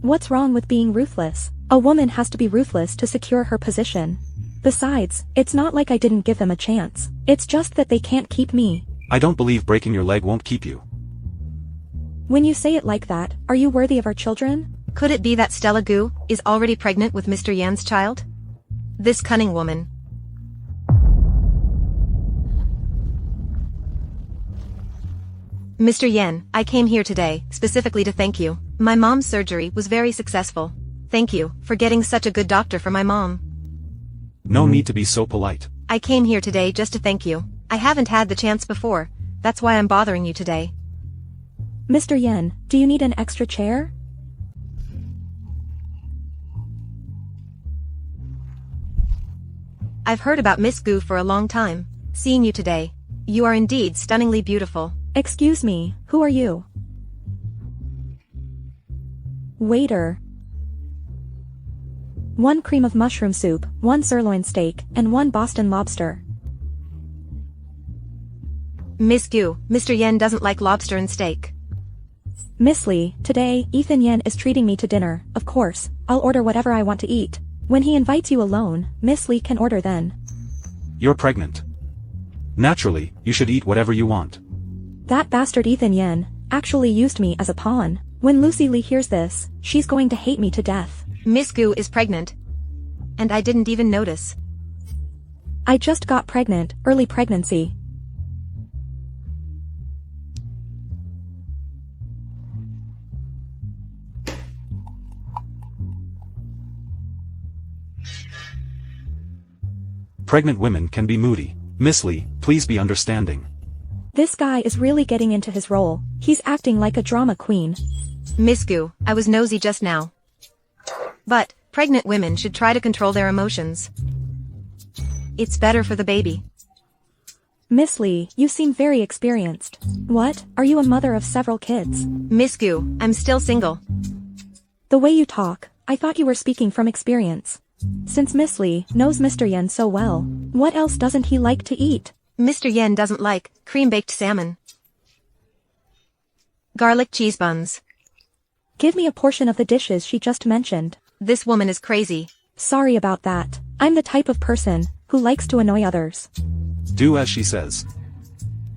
What's wrong with being ruthless? A woman has to be ruthless to secure her position. Besides, it's not like I didn't give them a chance. It's just that they can't keep me. I don't believe breaking your leg won't keep you. When you say it like that, are you worthy of our children? Could it be that Stella Gu is already pregnant with Mr. Yan's child? This cunning woman. Mr. Yan, I came here today, specifically to thank you. My mom's surgery was very successful. Thank you, for getting such a good doctor for my mom. No need to be so polite. I came here today just to thank you. I haven't had the chance before, that's why I'm bothering you today. Mr. Yen, do you need an extra chair? I've heard about Miss Gu for a long time. Seeing you today. You are indeed stunningly beautiful. Excuse me, who are you? Waiter. 1 cream of mushroom soup, 1 sirloin steak, and 1 Boston lobster. Miss Gu, Mr. Yen doesn't like lobster and steak. Miss Lee, today, Ethan Yen is treating me to dinner. Of course, I'll order whatever I want to eat. When he invites you alone, Miss Lee can order then. You're pregnant. Naturally, you should eat whatever you want. That bastard Ethan Yen actually used me as a pawn. When Lucy Lee hears this, she's going to hate me to death. Miss Gu is pregnant. And I didn't even notice. I just got pregnant, early pregnancy. Pregnant women can be moody. Miss Lee, please be understanding. This guy is really getting into his role. He's acting like a drama queen. Miss Gu, I was nosy just now. But, pregnant women should try to control their emotions. It's better for the baby. Miss Lee, you seem very experienced. What? Are you a mother of several kids? Miss Gu, I'm still single. The way you talk, I thought you were speaking from experience. Since Miss Lee knows Mr. Yen so well, what else doesn't he like to eat? Mr. Yen doesn't like cream-baked salmon. Garlic cheese buns. Give me a portion of the dishes she just mentioned. This woman is crazy. Sorry about that. I'm the type of person who likes to annoy others. Do as she says.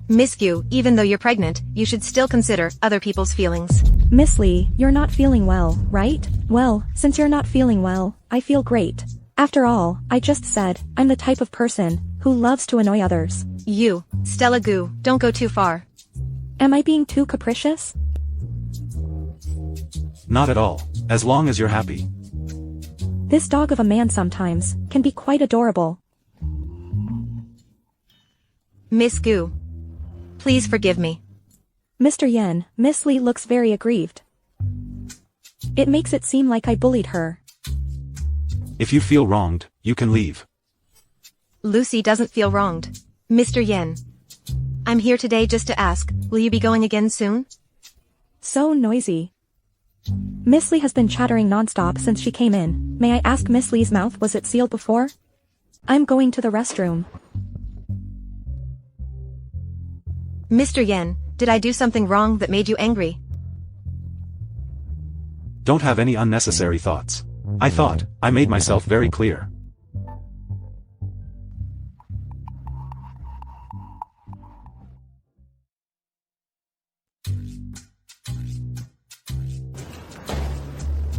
Miss Gu, even though you're pregnant, you should still consider other people's feelings. Miss Lee, you're not feeling well, right? Well, since you're not feeling well, I feel great. After all, I just said, I'm the type of person who loves to annoy others. You, Stella Gu, don't go too far. Am I being too capricious? Not at all, as long as you're happy. This dog of a man sometimes can be quite adorable. Miss Gu, please forgive me. Mr. Yen, Miss Lee looks very aggrieved. It makes it seem like I bullied her. If you feel wronged, you can leave. Lucy doesn't feel wronged. Mr. Yen, I'm here today just to ask, will you be going again soon? So noisy. Miss Lee has been chattering nonstop since she came in. May I ask Miss Lee's mouth, was it sealed before? I'm going to the restroom. Mr. Yen, did I do something wrong that made you angry? Don't have any unnecessary thoughts. I thought, I made myself very clear.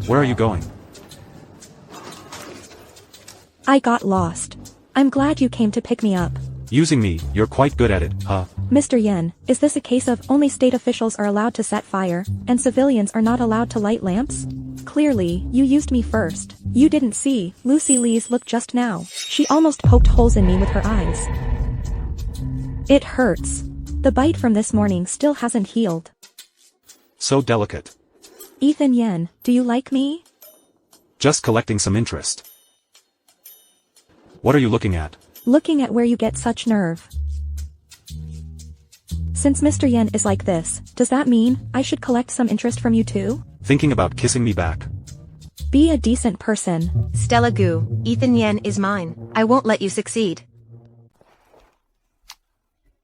Where are you going? I got lost. I'm glad you came to pick me up. Using me, you're quite good at it, huh? Mr. Yin, is this a case of only state officials are allowed to set fire, and civilians are not allowed to light lamps? Clearly, you used me first. You didn't see Lucy Lee's look just now. She almost poked holes in me with her eyes. It hurts. The bite from this morning still hasn't healed. So delicate. Ethan Yen, do you like me? Just collecting some interest. What are you looking at? Looking at where you get such nerve. Since Mr. Yen is like this, does that mean I should collect some interest from you too? Thinking about kissing me back. Be a decent person. Stella Gu, Ethan Yen is mine. I won't let you succeed.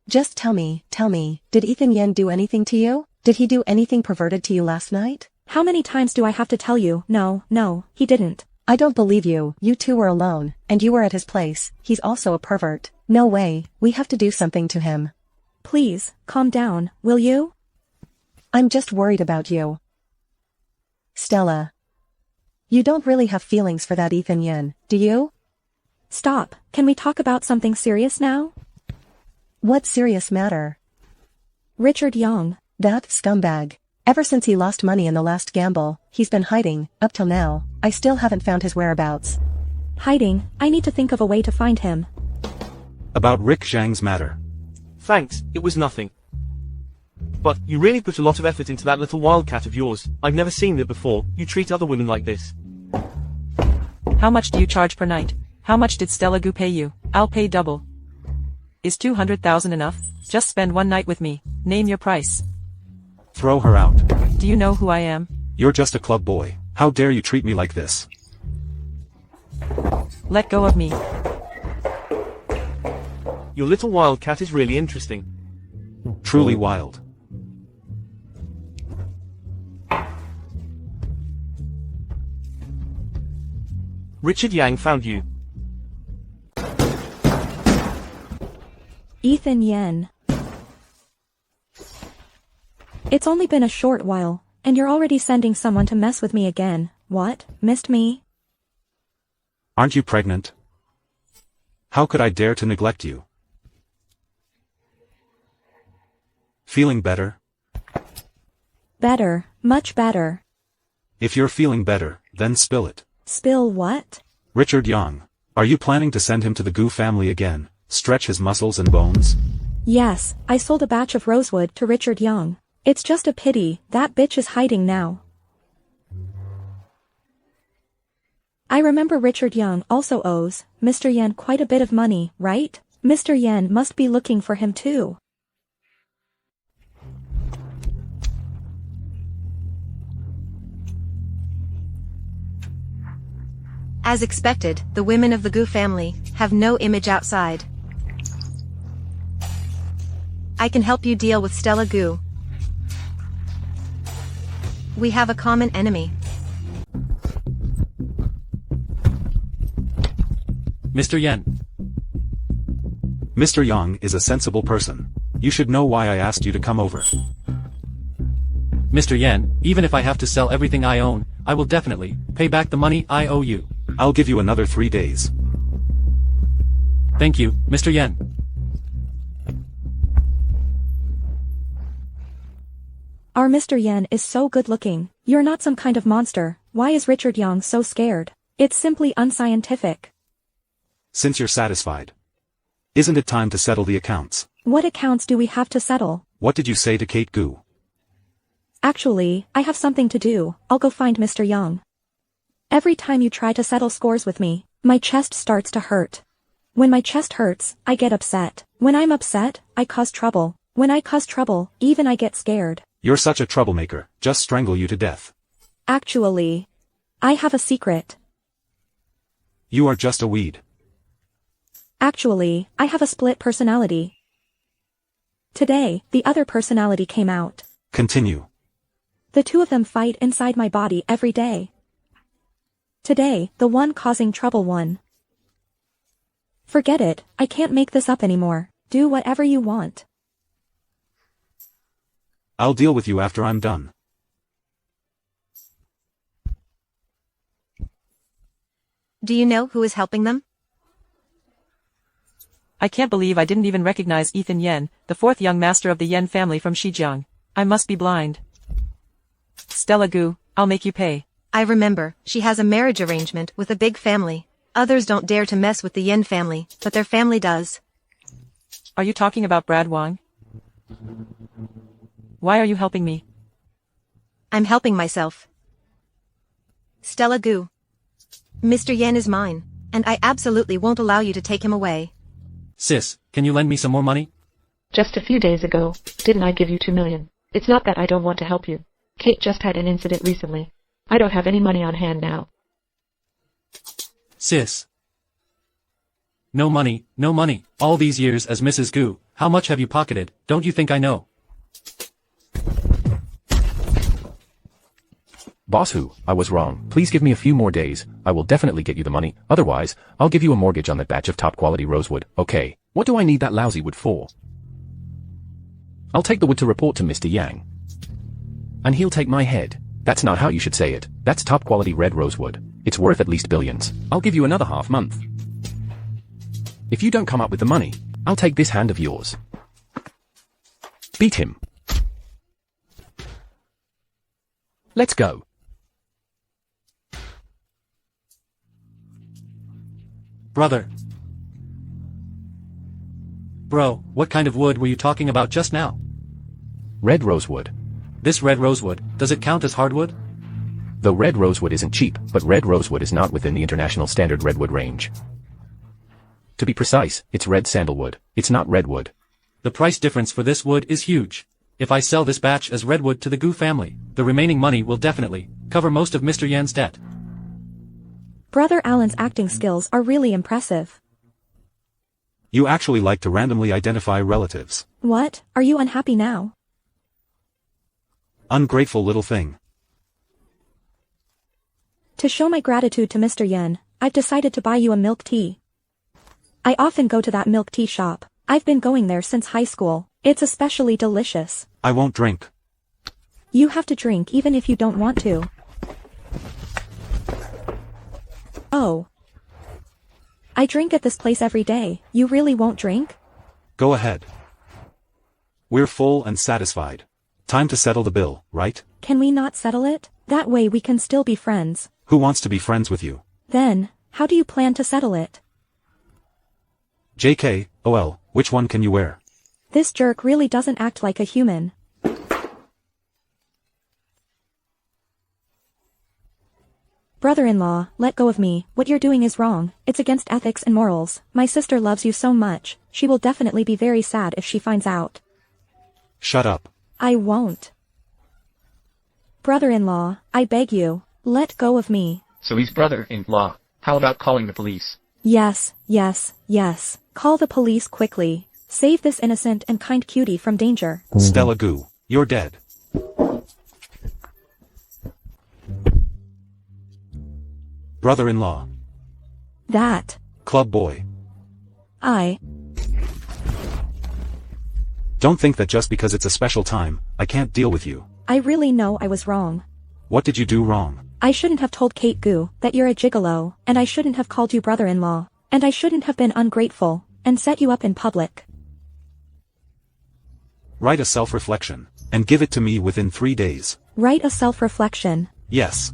Just tell me, did Ethan Yen do anything to you? Did he do anything perverted to you last night? How many times do I have to tell you? No, he didn't. I don't believe you. You two were alone, and you were at his place. He's also a pervert. No way. We have to do something to him. Please, calm down, will you? I'm just worried about you. Stella. You don't really have feelings for that Ethan Yen, do you? Stop. Can we talk about something serious now? What serious matter? Richard Young. That scumbag. Ever since he lost money in the last gamble, he's been hiding. Up till now, I still haven't found his whereabouts. Hiding? I need to think of a way to find him. About Rick Zhang's matter. Thanks, it was nothing. But, you really put a lot of effort into that little wildcat of yours. I've never seen it before. You treat other women like this. How much do you charge per night? How much did Stella Gu pay you? I'll pay double. Is 200,000 enough? Just spend one night with me. Name your price. Throw her out. Do you know who I am? You're just a club boy. How dare you treat me like this? Let go of me. Your little wildcat is really interesting. Truly wild. Richard Yang found you. Ethan Yen. It's only been a short while, and you're already sending someone to mess with me again. What? Missed me? Aren't you pregnant? How could I dare to neglect you? Feeling better? Better, much better. If you're feeling better, then spill it. Spill what? Richard Yang. Are you planning to send him to the Gu family again, stretch his muscles and bones? Yes, I sold a batch of rosewood to Richard Young. It's just a pity, that bitch is hiding now. I remember Richard Young also owes Mr. Yen quite a bit of money, right? Mr. Yen must be looking for him too. As expected, the women of the Gu family have no image outside. I can help you deal with Stella Gu. We have a common enemy. Mr. Yen. Mr. Yang is a sensible person. You should know why I asked you to come over. Mr. Yen, even if I have to sell everything I own, I will definitely pay back the money I owe you. I'll give you another 3 days. Thank you, Mr. Yen. Our Mr. Yen is so good looking. You're not some kind of monster. Why is Richard Young so scared? It's simply unscientific. Since you're satisfied. Isn't it time to settle the accounts? What accounts do we have to settle? What did you say to Kate Gu? Actually, I have something to do. I'll go find Mr. Young. Every time you try to settle scores with me, my chest starts to hurt. When my chest hurts, I get upset. When I'm upset, I cause trouble. When I cause trouble, even I get scared. You're such a troublemaker, just strangle you to death. Actually, I have a secret. You are just a weed. Actually, I have a split personality. Today, the other personality came out. Continue. The two of them fight inside my body every day. Today, the one causing trouble won. Forget it, I can't make this up anymore. Do whatever you want. I'll deal with you after I'm done. Do you know who is helping them? I can't believe I didn't even recognize Ethan Yen, the fourth young master of the Yen family from Shijiang. I must be blind. Stella Gu, I'll make you pay. I remember, she has a marriage arrangement with a big family. Others don't dare to mess with the Yen family, but their family does. Are you talking about Brad Wang? Why are you helping me? I'm helping myself. Stella Gu. Mr. Yen is mine, and I absolutely won't allow you to take him away. Sis, can you lend me some more money? Just a few days ago, didn't I give you 2 million? It's not that I don't want to help you. Kate just had an incident recently. I don't have any money on hand now. Sis. No money, no money. All these years as Mrs. Gu, how much have you pocketed? Don't you think I know? Boss Hu, I was wrong. Please give me a few more days. I will definitely get you the money. Otherwise, I'll give you a mortgage on that batch of top quality rosewood. Okay. What do I need that lousy wood for? I'll take the wood to report to Mr. Yang. And he'll take my head. That's not how you should say it. That's top quality red rosewood. It's worth at least billions. I'll give you another half month. If you don't come up with the money, I'll take this hand of yours. Beat him. Let's go. Brother. Bro, what kind of wood were you talking about just now? Red rosewood. This red rosewood, does it count as hardwood? Though red rosewood isn't cheap, but red rosewood is not within the international standard redwood range. To be precise, it's red sandalwood. It's not redwood. The price difference for this wood is huge. If I sell this batch as redwood to the Gu family, the remaining money will definitely cover most of Mr. Yan's debt. Brother Alan's acting skills are really impressive. You actually like to randomly identify relatives. What? Are you unhappy now? Ungrateful little thing. To show my gratitude to Mr. Yen, I've decided to buy you a milk tea. I often go to that milk tea shop. I've been going there since high school. It's especially delicious. I won't drink. You have to drink even if you don't want to. Oh. I drink at this place every day. You really won't drink? Go ahead. We're full and satisfied. Time to settle the bill, right? Can we not settle it? That way we can still be friends. Who wants to be friends with you? Then, how do you plan to settle it? JK, OL, which one can you wear? This jerk really doesn't act like a human. Brother-in-law, let go of me. What you're doing is wrong. It's against ethics and morals. My sister loves you so much. She will definitely be very sad if she finds out. Shut up. I won't. Brother-in-law, I beg you, let go of me. So he's brother-in-law. How about calling the police? Yes, yes, yes. Call the police quickly. Save this innocent and kind cutie from danger. Stella Gu, you're dead. Brother-in-law. That. Club boy. Don't think that just because it's a special time, I can't deal with you. I really know I was wrong. What did you do wrong? I shouldn't have told Kate Gu that you're a gigolo, and I shouldn't have called you brother-in-law, and I shouldn't have been ungrateful, and set you up in public. Write a self-reflection, and give it to me within 3 days. Write a self-reflection. Yes.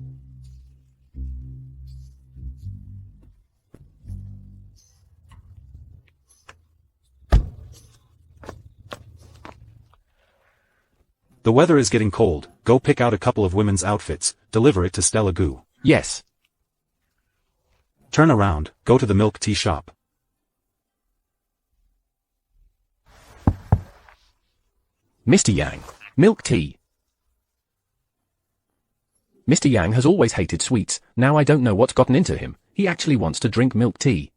The weather is getting cold. Go pick out a couple of women's outfits, deliver it to Stella Gu. Yes. Turn around, go to the milk tea shop. Mr. Yang. Milk tea. Mr. Yang has always hated sweets. Now I don't know what's gotten into him. He actually wants to drink milk tea.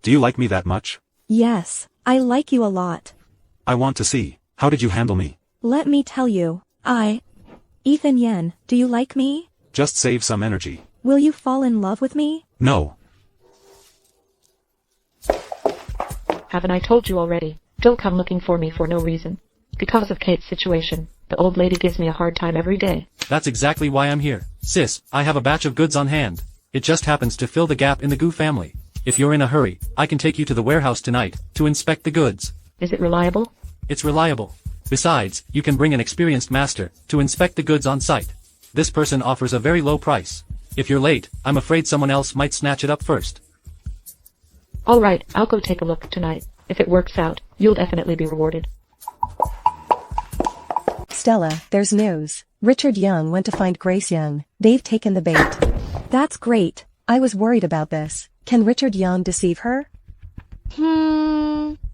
Do you like me that much? Yes, I like you a lot. I want to see. How did you handle me? Let me tell you, Ethan Yen, do you like me? Just save some energy. Will you fall in love with me? No. Haven't I told you already? Don't come looking for me for no reason. Because of Kate's situation, the old lady gives me a hard time every day. That's exactly why I'm here. Sis, I have a batch of goods on hand. It just happens to fill the gap in the Goo family. If you're in a hurry, I can take you to the warehouse tonight, to inspect the goods. Is it reliable? It's reliable. Besides, you can bring an experienced master, to inspect the goods on site. This person offers a very low price. If you're late, I'm afraid someone else might snatch it up first. Alright, I'll go take a look tonight. If it works out, you'll definitely be rewarded. Stella, there's news. Richard Young went to find Grace Young. They've taken the bait. That's great. I was worried about this. Can Richard Young deceive her?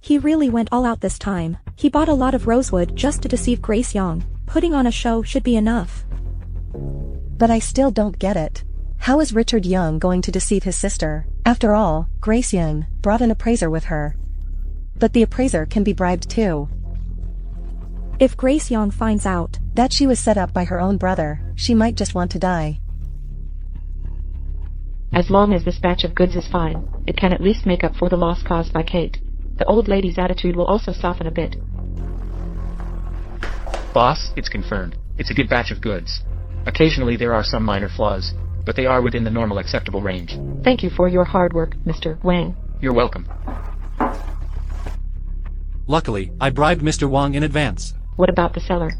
He really went all out this time. He bought a lot of rosewood just to deceive Grace Young. Putting on a show should be enough. But I still don't get it. How is Richard Young going to deceive his sister? After all, Grace Young brought an appraiser with her. But the appraiser can be bribed too. If Grace Young finds out that she was set up by her own brother, she might just want to die. As long as this batch of goods is fine, it can at least make up for the loss caused by Kate. The old lady's attitude will also soften a bit. Boss, it's confirmed. It's a good batch of goods. Occasionally there are some minor flaws, but they are within the normal acceptable range. Thank you for your hard work, Mr. Wang. You're welcome. Luckily, I bribed Mr. Wang in advance. What about the seller?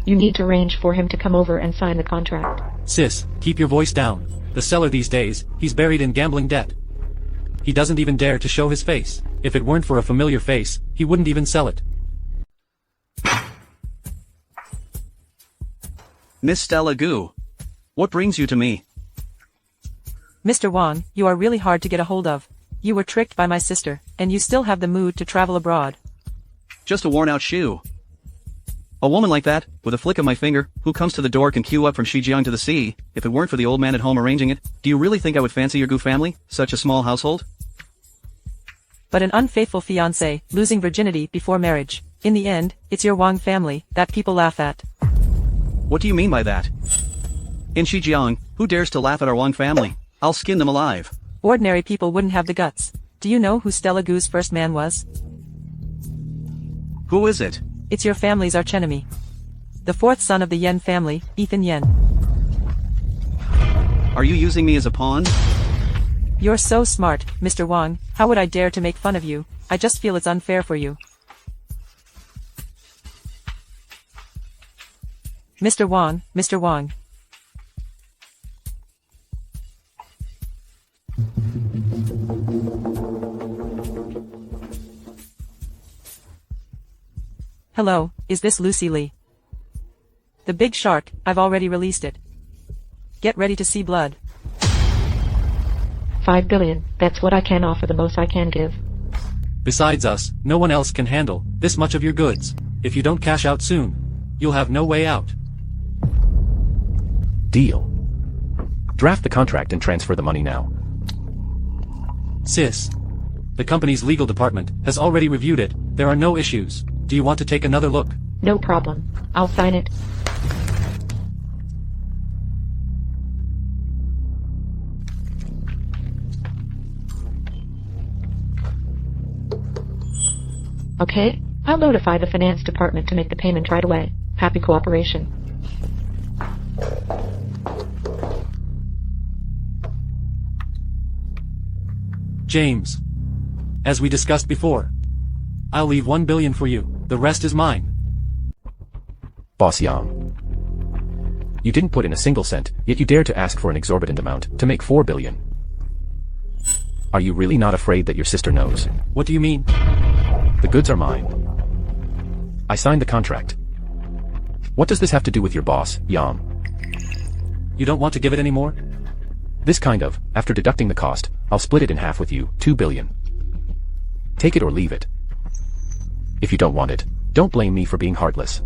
You need to arrange for him to come over and sign the contract. Sis, keep your voice down. The seller these days, he's buried in gambling debt. He doesn't even dare to show his face. If it weren't for a familiar face, he wouldn't even sell it. Miss Stella Goo. What brings you to me? Mr. Wang, you are really hard to get a hold of. You were tricked by my sister, and you still have the mood to travel abroad. Just a worn-out shoe. A woman like that, with a flick of my finger, who comes to the door can queue up from Shijiang to the sea. If it weren't for the old man at home arranging it, do you really think I would fancy your Goo family, such a small household? But an unfaithful fiancé, losing virginity before marriage. In the end, it's your Wang family that people laugh at. What do you mean by that? In Shijiang, who dares to laugh at our Wang family? I'll skin them alive. Ordinary people wouldn't have the guts. Do you know who Stella Goo's first man was? Who is it? It's your family's archenemy. The fourth son of the Yen family, Ethan Yen. Are you using me as a pawn? You're so smart, Mr. Wang. How would I dare to make fun of you? I just feel it's unfair for you. Mr. Wang, Mr. Wang. Hello, is this Lucy Lee? The big shark, I've already released it. Get ready to see blood. 5 billion, that's what I can offer, the most I can give. Besides us, no one else can handle this much of your goods. If you don't cash out soon, you'll have no way out. Deal. Draft the contract and transfer the money now. Sis. The company's legal department has already reviewed it. There are no issues. Do you want to take another look? No problem. I'll sign it. Okay, I'll notify the finance department to make the payment right away. Happy cooperation. James. As we discussed before, I'll leave 1 billion for you. The rest is mine. Boss Yang. You didn't put in a single cent, yet you dared to ask for an exorbitant amount to make 4 billion. Are you really not afraid that your sister knows? What do you mean? The goods are mine. I signed the contract. What does this have to do with your boss, Yang? You don't want to give it anymore? This kind of, after deducting the cost, I'll split it in half with you, 2 billion. Take it or leave it. If you don't want it, don't blame me for being heartless.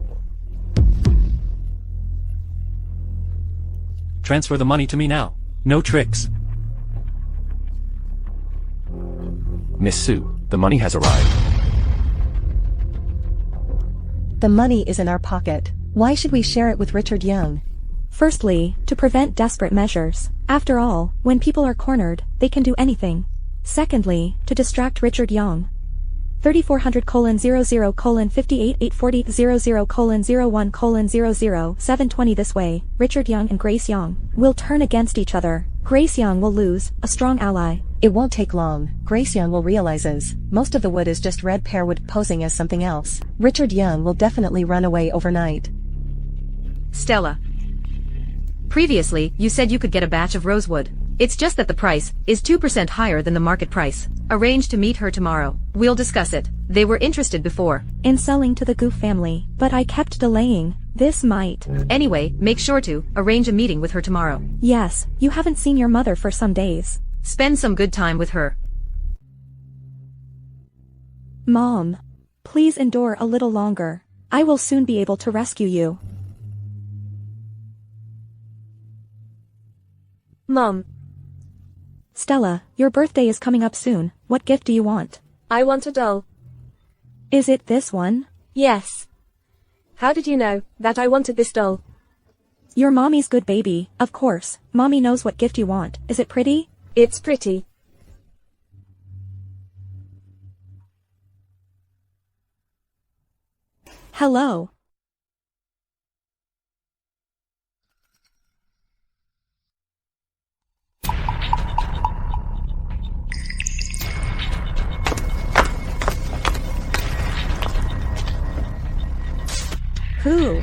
Transfer the money to me now. No tricks. Miss Sue. the money has arrived. The money is in our pocket. Why should we share it with Richard Young? Firstly, to prevent desperate measures. After all, when people are cornered, they can do anything. Secondly, to distract Richard Young. 3400:0058840:00:01:00 this way, Richard Young and Grace Young will turn against each other. Grace Young will lose, a strong ally. It won't take long. Grace Young will realizes most of the wood is just red pear wood posing as something else. Richard Young will definitely run away overnight. Stella. Previously, you said you could get a batch of rosewood. It's just that the price is 2% higher than the market price. Arrange to meet her tomorrow. We'll discuss it. They were interested before in selling to the Goof family, but I kept delaying. This might. Anyway, make sure to arrange a meeting with her tomorrow. Yes, you haven't seen your mother for some days. Spend some good time with her. Mom. Please endure a little longer. I will soon be able to rescue you. Mom. Stella, your birthday is coming up soon. What gift do you want? I want a doll. Is it this one? Yes. How did you know that I wanted this doll? Your mommy's good baby, of course. Mommy knows what gift you want. Is it pretty? It's pretty. Hello. Who?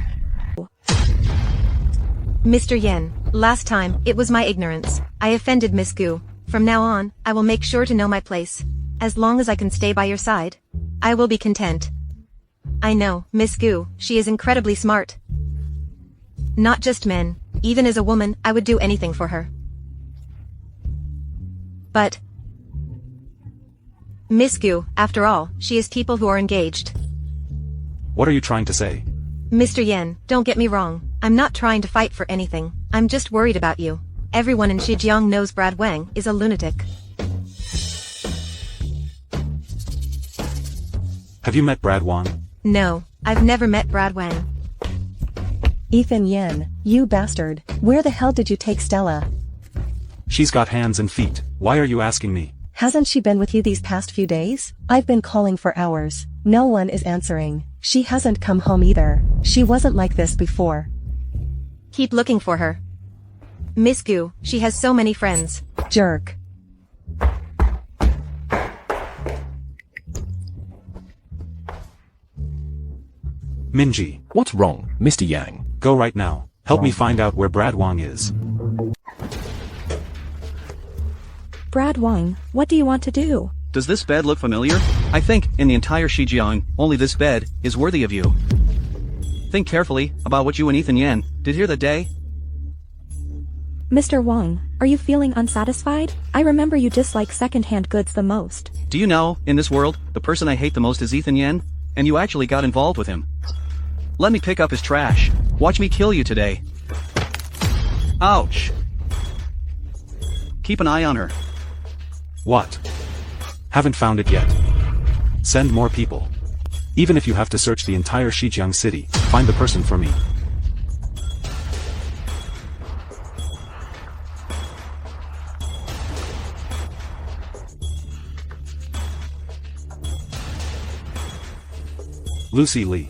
Mr. Yen, last time, it was my ignorance. I offended Miss Gu. From now on, I will make sure to know my place. As long as I can stay by your side, I will be content. I know, Miss Gu, she is incredibly smart. Not just men, even as a woman, I would do anything for her. But Miss Gu, after all, she is people who are engaged. What are you trying to say? Mr. Yen, don't get me wrong. I'm not trying to fight for anything. I'm just worried about you. Everyone in Shijiang knows Brad Wang is a lunatic. Have you met Brad Wang? No, I've never met Brad Wang. Ethan Yen, you bastard. Where the hell did you take Stella? She's got hands and feet. Why are you asking me? Hasn't she been with you these past few days? I've been calling for hours. No one is answering. She hasn't come home either. She wasn't like this before. Keep looking for her. Miss Gu, she has so many friends. Jerk. Minji. What's wrong, Mr. Yang? Go right now. Help me find out where Brad Wang is. Brad Wang, what do you want to do? Does this bed look familiar? I think, in the entire Shijiang, only this bed is worthy of you. Think carefully about what you and Ethan Yan did here that day. Mr. Wang, are you feeling unsatisfied? I remember you dislike second-hand goods the most. Do you know, in this world, the person I hate the most is Ethan Yan? And you actually got involved with him. Let me pick up his trash. Watch me kill you today. Ouch. Keep an eye on her. What? Haven't found it yet. Send more people. Even if you have to search the entire Shijiang city, find the person for me. Lucy Lee.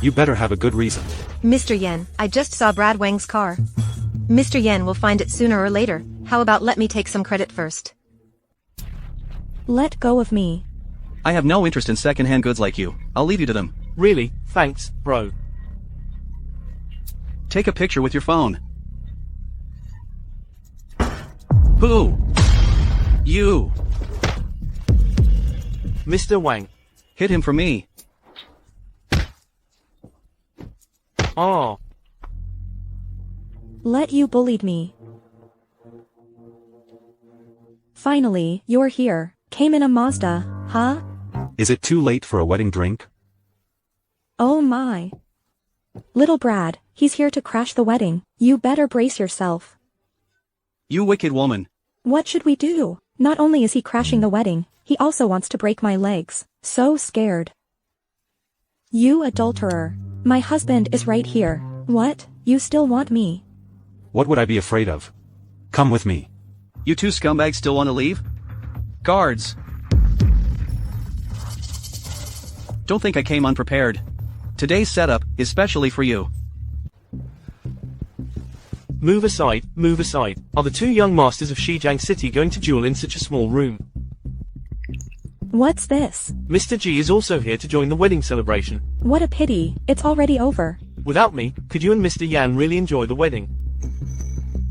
You better have a good reason. Mr. Yen, I just saw Brad Wang's car. Mr. Yen will find it sooner or later. How about let me take some credit first? Let go of me. I have no interest in second-hand goods like you. I'll leave you to them. Really? Thanks, bro. Take a picture with your phone. Who? You. Mr. Wang. Hit him for me. Oh. Let you bullied me. Finally, you're here. Came in a Mazda, huh? Is it too late for a wedding drink? Oh my. Little Brad, he's here to crash the wedding. You better brace yourself. You wicked woman. What should we do? Not only is he crashing the wedding, He also wants to break my legs. So scared. You adulterer. My husband is right here. What? You still want me? What would I be afraid of? Come with me. You two scumbags still want to leave? Guards! Don't think I came unprepared. Today's setup is specially for you. Move aside, move aside. Are the two young masters of Shijiang City going to duel in such a small room? What's this? Mr. G is also here to join the wedding celebration. What a pity, it's already over. Without me, could you and Mr. Yan really enjoy the wedding?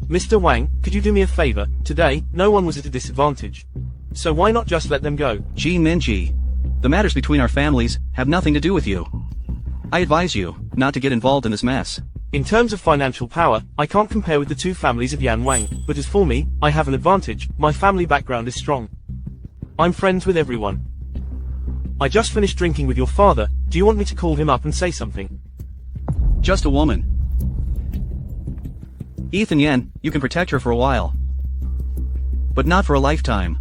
Mr. Wang, could you do me a favor? Today, no one was at a disadvantage. So why not just let them go? Ji Minji. The matters between our families have nothing to do with you. I advise you not to get involved in this mess. In terms of financial power, I can't compare with the two families of Yan Wang, but as for me, I have an advantage. My family background is strong. I'm friends with everyone. I just finished drinking with your father. Do you want me to call him up and say something? Just a woman. Ethan Yen, you can protect her for a while. But not for a lifetime.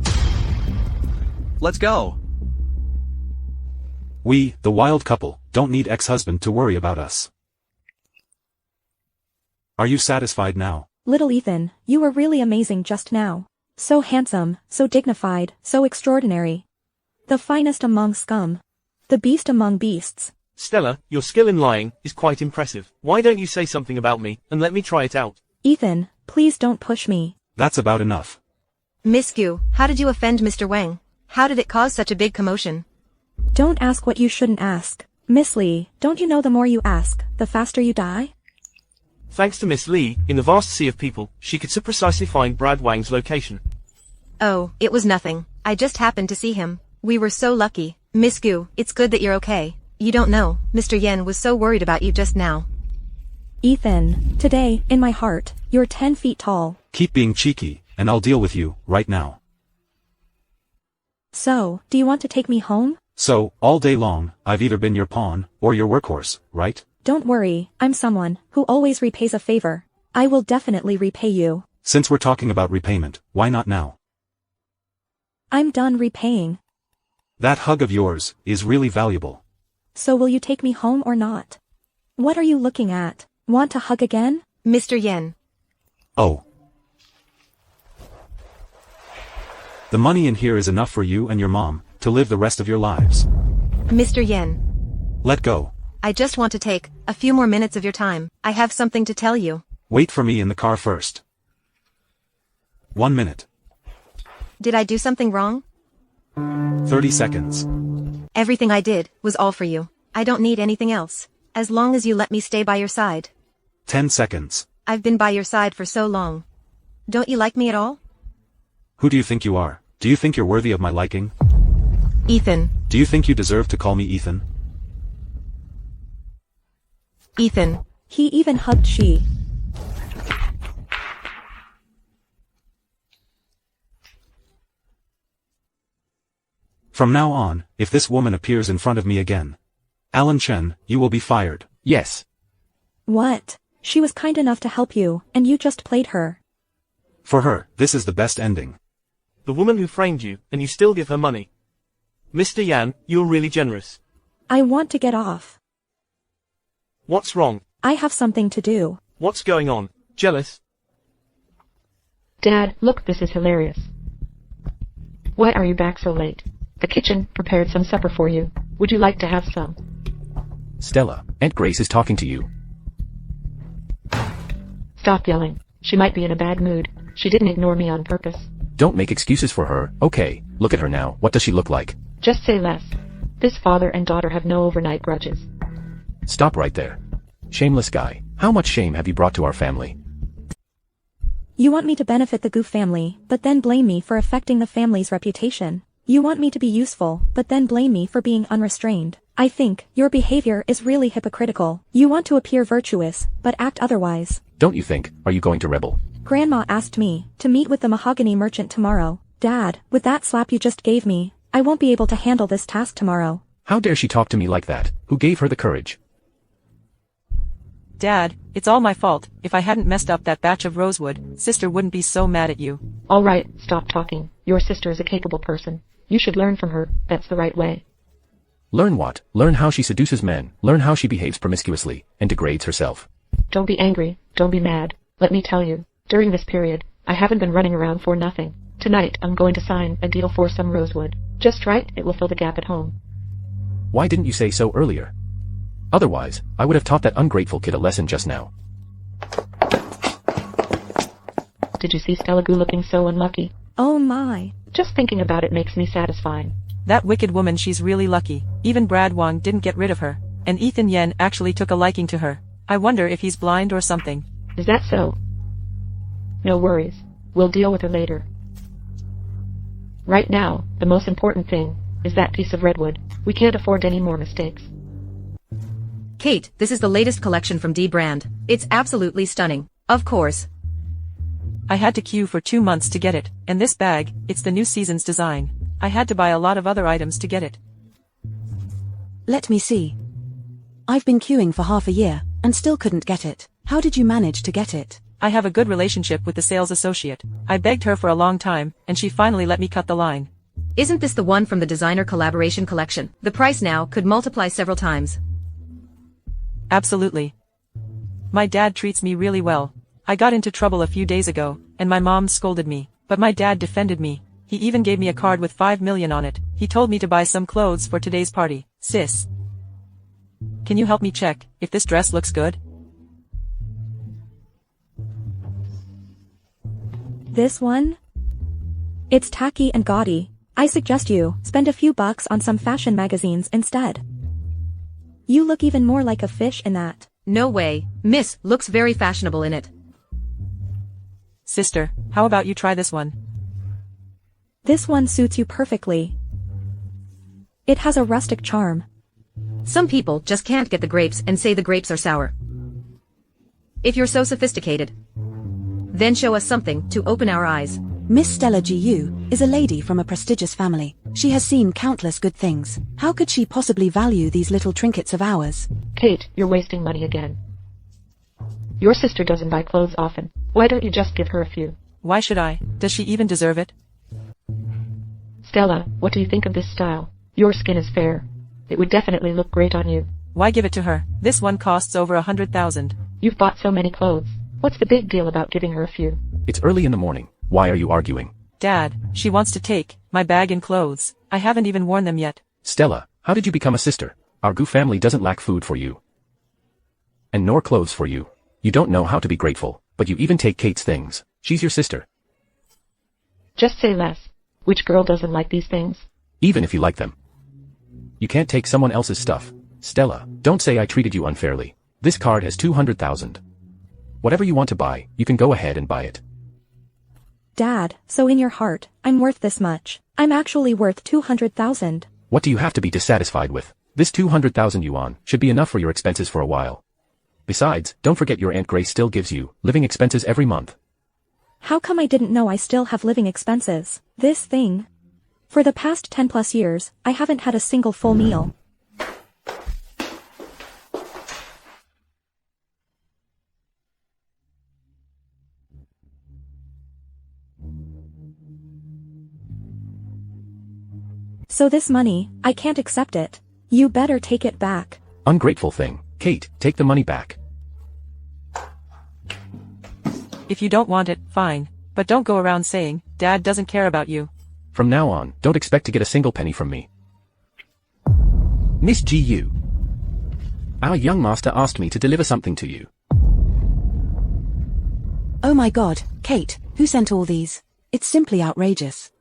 Let's go. We, the wild couple, don't need ex-husband to worry about us. Are you satisfied now? Little Ethan, you were really amazing just now. So handsome, so dignified, so extraordinary. The finest among scum. The beast among beasts. Stella, your skill in lying is quite impressive. Why don't you say something about me, and let me try it out? Ethan, please don't push me. That's about enough. Miss Gu, how did you offend Mr. Wang? How did it cause such a big commotion? Don't ask what you shouldn't ask. Miss Lee, don't you know the more you ask, the faster you die? Thanks to Miss Lee, in the vast sea of people, she could so precisely find Brad Wang's location. Oh, it was nothing. I just happened to see him. We were so lucky. Miss Gu, it's good that you're okay. You don't know, Mr. Yen was so worried about you just now. Ethan, today, in my heart, you're 10 feet tall. Keep being cheeky, and I'll deal with you, right now. So, do you want to take me home? So, all day long, I've either been your pawn, or your workhorse, right? Don't worry, I'm someone who always repays a favor. I will definitely repay you. Since we're talking about repayment, why not now? I'm done repaying. That hug of yours is really valuable. So will you take me home or not? What are you looking at? Want to hug again? Mr. Yen. Oh. The money in here is enough for you and your mom to live the rest of your lives. Mr. Yen. Let go. I just want to take a few more minutes of your time. I have something to tell you. Wait for me in the car first. 1 minute. Did I do something wrong? 30 seconds. Everything I did was all for you. I don't need anything else. As long as you let me stay by your side. 10 seconds. I've been by your side for so long. Don't you like me at all? Who do you think you are? Do you think you're worthy of my liking? Ethan. Do you think you deserve to call me Ethan? Ethan. He even hugged she. From now on, if this woman appears in front of me again, Alan Chen, you will be fired. Yes. What? She was kind enough to help you, and you just played her. For her, this is the best ending. The woman who framed you, and you still give her money. Mr. Yan, you're really generous. I want to get off. What's wrong? I have something to do. What's going on? Jealous? Dad, look, this is hilarious. Why are you back so late? The kitchen prepared some supper for you. Would you like to have some? Stella, Aunt Grace is talking to you. Stop yelling. She might be in a bad mood. She didn't ignore me on purpose. Don't make excuses for her. Okay, look at her now. What does she look like? Just say less. This father and daughter have no overnight grudges. Stop right there. Shameless guy. How much shame have you brought to our family? You want me to benefit the Goof family, but then blame me for affecting the family's reputation. You want me to be useful, but then blame me for being unrestrained. I think your behavior is really hypocritical. You want to appear virtuous, but act otherwise. Don't you think? Are you going to rebel? Grandma asked me to meet with the mahogany merchant tomorrow. Dad, with that slap you just gave me, I won't be able to handle this task tomorrow. How dare she talk to me like that? Who gave her the courage? Dad, it's all my fault. If I hadn't messed up that batch of rosewood, sister wouldn't be so mad at you. All right, stop talking. Your sister is a capable person. You should learn from her, that's the right way. Learn what? Learn how she seduces men, learn how she behaves promiscuously, and degrades herself. Don't be angry, don't be mad. Let me tell you, during this period, I haven't been running around for nothing. Tonight I'm going to sign a deal for some rosewood. Just right, it will fill the gap at home. Why didn't you say so earlier? Otherwise, I would have taught that ungrateful kid a lesson just now. Did you see Stella Goo looking so unlucky? Oh my. Just thinking about it makes me satisfied. That wicked woman, she's really lucky. Even Brad Wong didn't get rid of her. And Ethan Yen actually took a liking to her. I wonder if he's blind or something. Is that so? No worries. We'll deal with her later. Right now, the most important thing is that piece of redwood. We can't afford any more mistakes. Kate, this is the latest collection from D brand. It's absolutely stunning. Of course. I had to queue for 2 months to get it, and this bag, it's the new season's design. I had to buy a lot of other items to get it. Let me see. I've been queuing for half a year, and still couldn't get it. How did you manage to get it? I have a good relationship with the sales associate. I begged her for a long time, and she finally let me cut the line. Isn't this the one from the designer collaboration collection? The price now could multiply several times. Absolutely. My dad treats me really well. I got into trouble a few days ago, and my mom scolded me, but my dad defended me. He even gave me a card with 5 million on it. He told me to buy some clothes for today's party. Sis, can you help me check if this dress looks good? This one? It's tacky and gaudy. I suggest you spend a few bucks on some fashion magazines instead. You look even more like a fish in that. No way. Miss looks very fashionable in it. Sister, how about you try this one? This one suits you perfectly. It has a rustic charm. Some people just can't get the grapes and say the grapes are sour. If you're so sophisticated, then show us something to open our eyes. Miss Stella Gu is a lady from a prestigious family. She has seen countless good things. How could she possibly value these little trinkets of ours? Kate, you're wasting money again. Your sister doesn't buy clothes often. Why don't you just give her a few? Why should I? Does she even deserve it? Stella, what do you think of this style? Your skin is fair. It would definitely look great on you. Why give it to her? This one costs over 100,000. You've bought so many clothes. What's the big deal about giving her a few? It's early in the morning. Why are you arguing? Dad, she wants to take my bag and clothes. I haven't even worn them yet. Stella, how did you become a sister? Our Gu family doesn't lack food for you. And nor clothes for you. You don't know how to be grateful, but you even take Kate's things. She's your sister. Just say less. Which girl doesn't like these things? Even if you like them. You can't take someone else's stuff. Stella, don't say I treated you unfairly. This card has 200,000. Whatever you want to buy, you can go ahead and buy it. Dad, so in your heart, I'm worth this much. I'm actually worth 200,000. What do you have to be dissatisfied with? This 200,000 yuan should be enough for your expenses for a while. Besides, don't forget your Aunt Grace still gives you living expenses every month. How come I didn't know I still have living expenses? This thing. For the past 10 plus years, I haven't had a single full meal. So this money, I can't accept it. You better take it back. Ungrateful thing. Kate, take the money back. If you don't want it, fine. But don't go around saying, Dad doesn't care about you. From now on, don't expect to get a single penny from me. Miss Gu. Our young master asked me to deliver something to you. Oh my god, Kate, who sent all these? It's simply outrageous.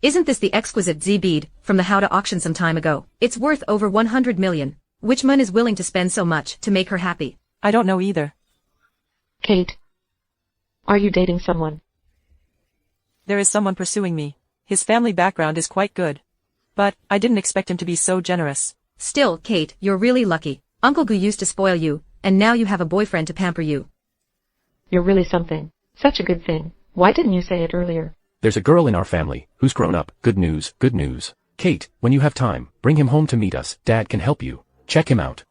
Isn't this the exquisite Z bead from the How to auction some time ago? It's worth over 100 million. Which man is willing to spend so much to make her happy? I don't know either. Kate, are you dating someone? There is someone pursuing me. His family background is quite good. But I didn't expect him to be so generous. Still, Kate, you're really lucky. Uncle Gu used to spoil you, and now you have a boyfriend to pamper you. You're really something. Such a good thing. Why didn't you say it earlier? There's a girl in our family who's grown up. Good news, good news. Kate, when you have time, bring him home to meet us. Dad can help you. Check him out.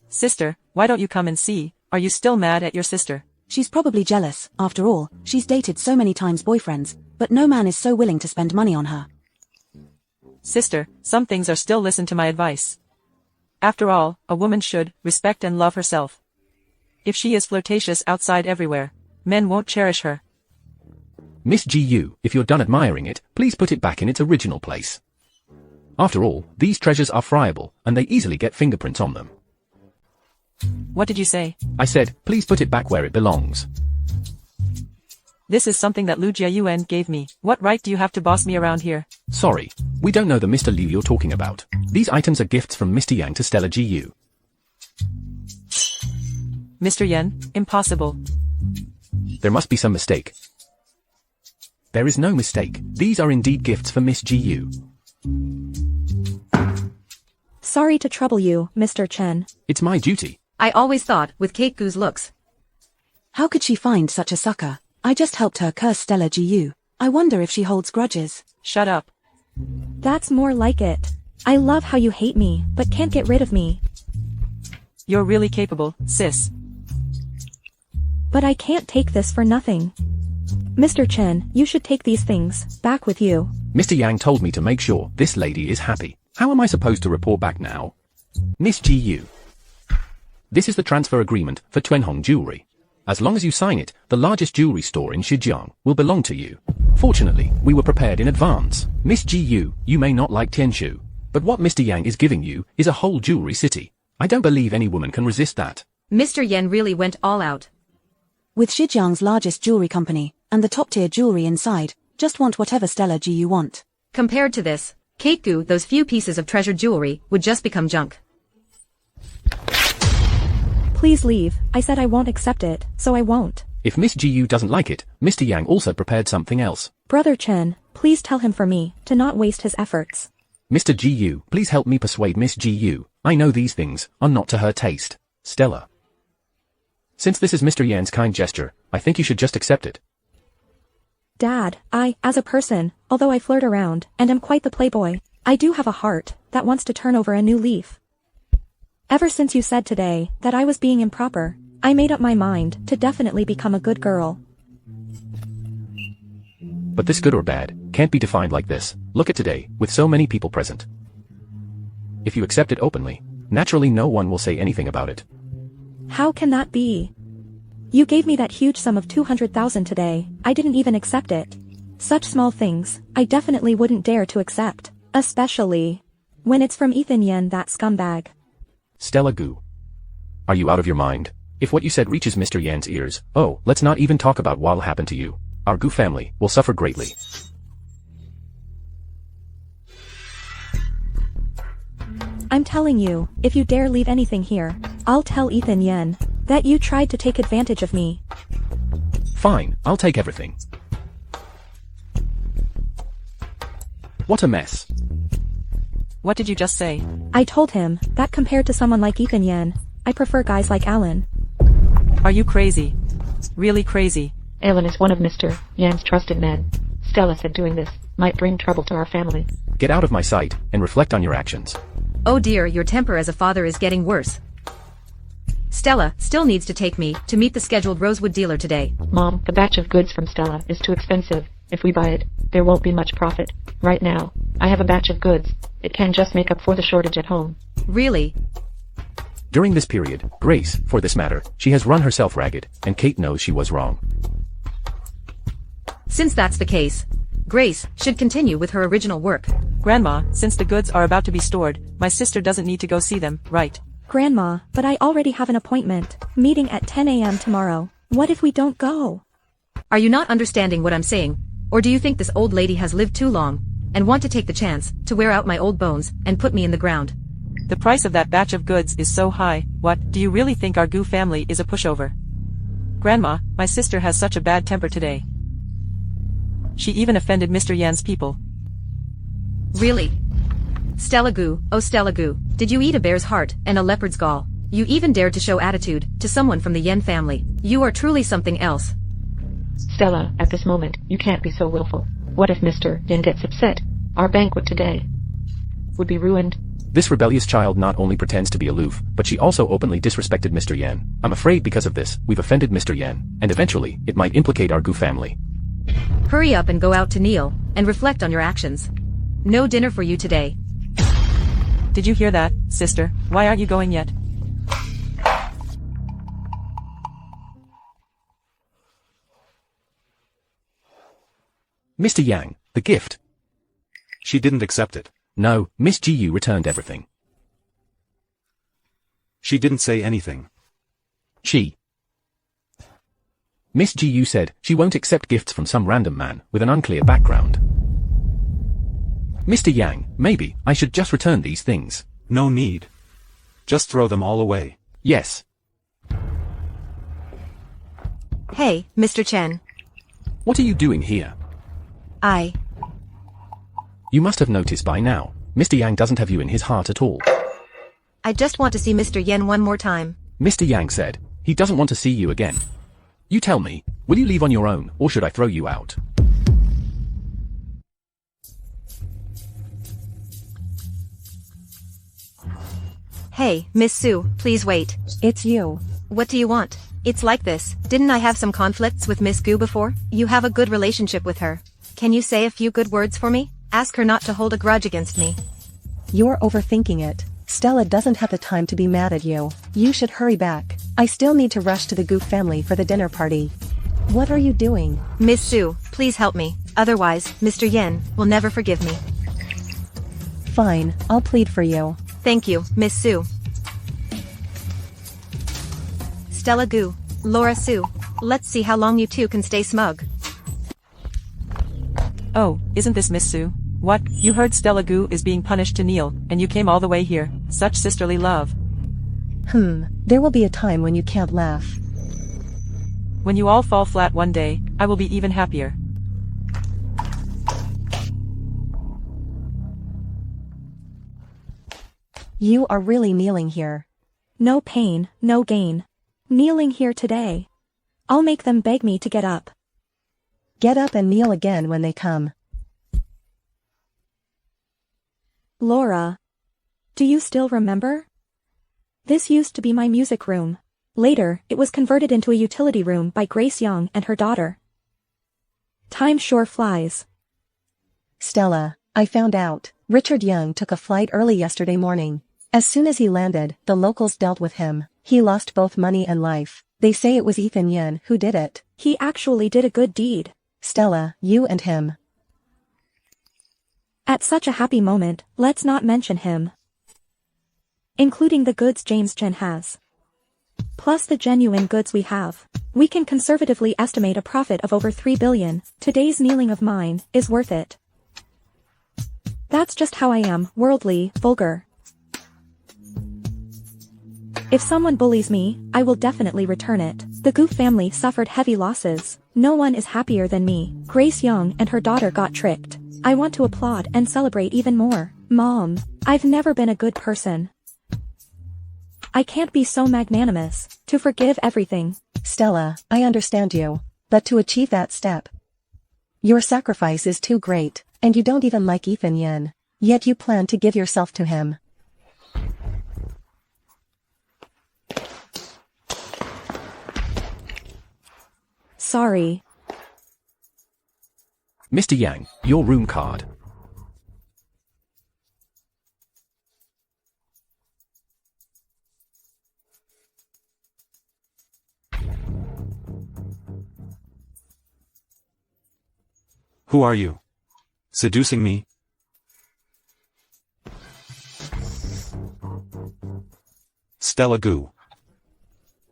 Sister, why don't you come and see? Are you still mad at your sister? She's probably jealous. After all, she's dated so many times boyfriends, but no man is so willing to spend money on her. Sister, some things are still listen to my advice. After all, a woman should respect and love herself. If she is flirtatious outside everywhere, men won't cherish her. Miss GU, if you're done admiring it, please put it back in its original place. After all, these treasures are friable, and they easily get fingerprints on them. What did you say? I said, please put it back where it belongs. This is something that Lu Jiayuan gave me. What right do you have to boss me around here? Sorry, we don't know the Mr. Liu you're talking about. These items are gifts from Mr. Yang to Stella GU. Mr. Yen, impossible. There must be some mistake. There is no mistake. These are indeed gifts for Miss GU. Sorry to trouble you, Mr. Chen. It's my duty. I always thought, with Kate Goo's looks. How could she find such a sucker? I just helped her curse Stella GU. I wonder if she holds grudges. Shut up. That's more like it. I love how you hate me, but can't get rid of me. You're really capable, sis. But I can't take this for nothing. Mr. Chen, you should take these things back with you. Mr. Yang told me to make sure this lady is happy. How am I supposed to report back now? Miss GU. This is the transfer agreement for Tuanhong Jewelry. As long as you sign it, the largest jewelry store in Shijiang will belong to you. Fortunately, we were prepared in advance. Miss GU, you may not like Tianshu, but what Mr. Yang is giving you is a whole jewelry city. I don't believe any woman can resist that. Mr. Yen really went all out. With Shijiang's largest jewelry company, and the top-tier jewelry inside, just want whatever Stella GU want. Compared to this, Kate Gu, those few pieces of treasured jewelry would just become junk. Please leave. I said I won't accept it, so I won't. If Miss GU doesn't like it, Mr. Yang also prepared something else. Brother Chen, please tell him for me to not waste his efforts. Mr. GU, please help me persuade Miss GU. I know these things are not to her taste. Stella. Since this is Mr. Yan's kind gesture, I think you should just accept it. Dad, as a person, although I flirt around and am quite the playboy, I do have a heart that wants to turn over a new leaf. Ever since you said today that I was being improper, I made up my mind to definitely become a good girl. But this good or bad can't be defined like this. Look at today, with so many people present. If you accept it openly, naturally no one will say anything about it. How can that be? You gave me that huge sum of 200,000 today. I didn't even accept it. Such small things, I definitely wouldn't dare to accept. Especially when it's from Ethan Yen, that scumbag. Stella Gu. Are you out of your mind? If what you said reaches Mr. Yan's ears, oh, let's not even talk about what'll happen to you. Our Gu family will suffer greatly. I'm telling you, if you dare leave anything here, I'll tell Ethan Yen that you tried to take advantage of me. Fine, I'll take everything. What a mess. What did you just say? I told him that compared to someone like Ethan Yen, I prefer guys like Alan. Are you crazy? Really crazy? Alan is one of Mr. Yan's trusted men. Stella said doing this might bring trouble to our family. Get out of my sight and reflect on your actions. Oh dear, your temper as a father is getting worse. Stella still needs to take me to meet the scheduled rosewood dealer today. Mom, the batch of goods from Stella is too expensive. If we buy it, there won't be much profit. Right now, I have a batch of goods. It can just make up for the shortage at home. Really? During this period, Grace, for this matter, she has run herself ragged, and Kate knows she was wrong. Since that's the case, Grace should continue with her original work. Grandma, since the goods are about to be stored, my sister doesn't need to go see them, right? Grandma, but I already have an appointment, meeting at 10 a.m. tomorrow. What if we don't go? Are you not understanding what I'm saying? Or do you think this old lady has lived too long, and want to take the chance to wear out my old bones and put me in the ground? The price of that batch of goods is so high. What, do you really think our Gu family is a pushover? Grandma, my sister has such a bad temper today. She even offended Mr. Yan's people. Really? Stella Gu, oh Stella Gu, did you eat a bear's heart and a leopard's gall? You even dared to show attitude to someone from the Yen family. You are truly something else. Stella, at this moment, you can't be so willful. What if Mr. Yen gets upset? Our banquet today would be ruined. This rebellious child not only pretends to be aloof, but she also openly disrespected Mr. Yen. I'm afraid because of this, we've offended Mr. Yen, and eventually, it might implicate our Gu family. Hurry up and go out to kneel, and reflect on your actions. No dinner for you today. Did you hear that, sister? Why aren't you going yet? Mr. Yang, the gift. She didn't accept it. No, Miss Gu returned everything. She didn't say anything. Miss Gu said she won't accept gifts from some random man with an unclear background. Mr. Yang, maybe I should just return these things. No need. Just throw them all away. Yes. Hey, Mr. Chen. What are you doing here? You must have noticed by now. Mr. Yang doesn't have you in his heart at all. I just want to see Mr. Yen one more time. Mr. Yang said he doesn't want to see you again. You tell me, will you leave on your own, or should I throw you out? Hey, Miss Sue, please wait. It's you. What do you want? It's like this. Didn't I have some conflicts with Miss Gu before? You have a good relationship with her. Can you say a few good words for me? Ask her not to hold a grudge against me. You're overthinking it. Stella doesn't have the time to be mad at you. You should hurry back. I still need to rush to the Goof family for the dinner party. What are you doing? Miss Sue, please help me. Otherwise, Mr. Yen will never forgive me. Fine, I'll plead for you. Thank you, Miss Sue. Stella Gu, Laura Sue. Let's see how long you two can stay smug. Oh, isn't this Miss Sue? What? You heard Stella Gu is being punished to kneel, and you came all the way here. Such sisterly love. There will be a time when you can't laugh. When you all fall flat one day, I will be even happier. You are really kneeling here. No pain, no gain. Kneeling here today. I'll make them beg me to get up. Get up and kneel again when they come. Laura. Do you still remember? This used to be my music room. Later, it was converted into a utility room by Grace Young and her daughter. Time sure flies. Stella, I found out. Richard Young took a flight early yesterday morning. As soon as he landed, the locals dealt with him. He lost both money and life. They say it was Ethan Yen who did it. He actually did a good deed. Stella, you and him. At such a happy moment, let's not mention him. Including the goods James Chen has. Plus the genuine goods we have. We can conservatively estimate a profit of over 3 billion. Today's kneeling of mine is worth it. That's just how I am, worldly, vulgar. If someone bullies me, I will definitely return it. The Goof family suffered heavy losses. No one is happier than me. Grace Young and her daughter got tricked. I want to applaud and celebrate even more. Mom, I've never been a good person. I can't be so magnanimous, to forgive everything. Stella, I understand you. But to achieve that step, your sacrifice is too great, and you don't even like Ethan Yen. Yet you plan to give yourself to him. Sorry. Mr. Yang, your room card. Who are you? Seducing me? Stella Gu.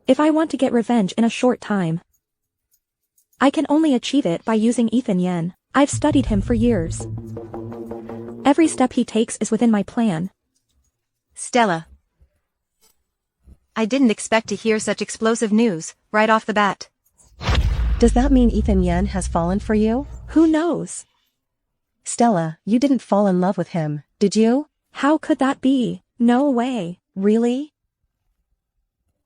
If I want to get revenge in a short time, I can only achieve it by using Ethan Yen. I've studied him for years. Every step he takes is within my plan. Stella. I didn't expect to hear such explosive news, right off the bat. Does that mean Ethan Yen has fallen for you? Who knows? Stella, you didn't fall in love with him, did you? How could that be? No way. Really?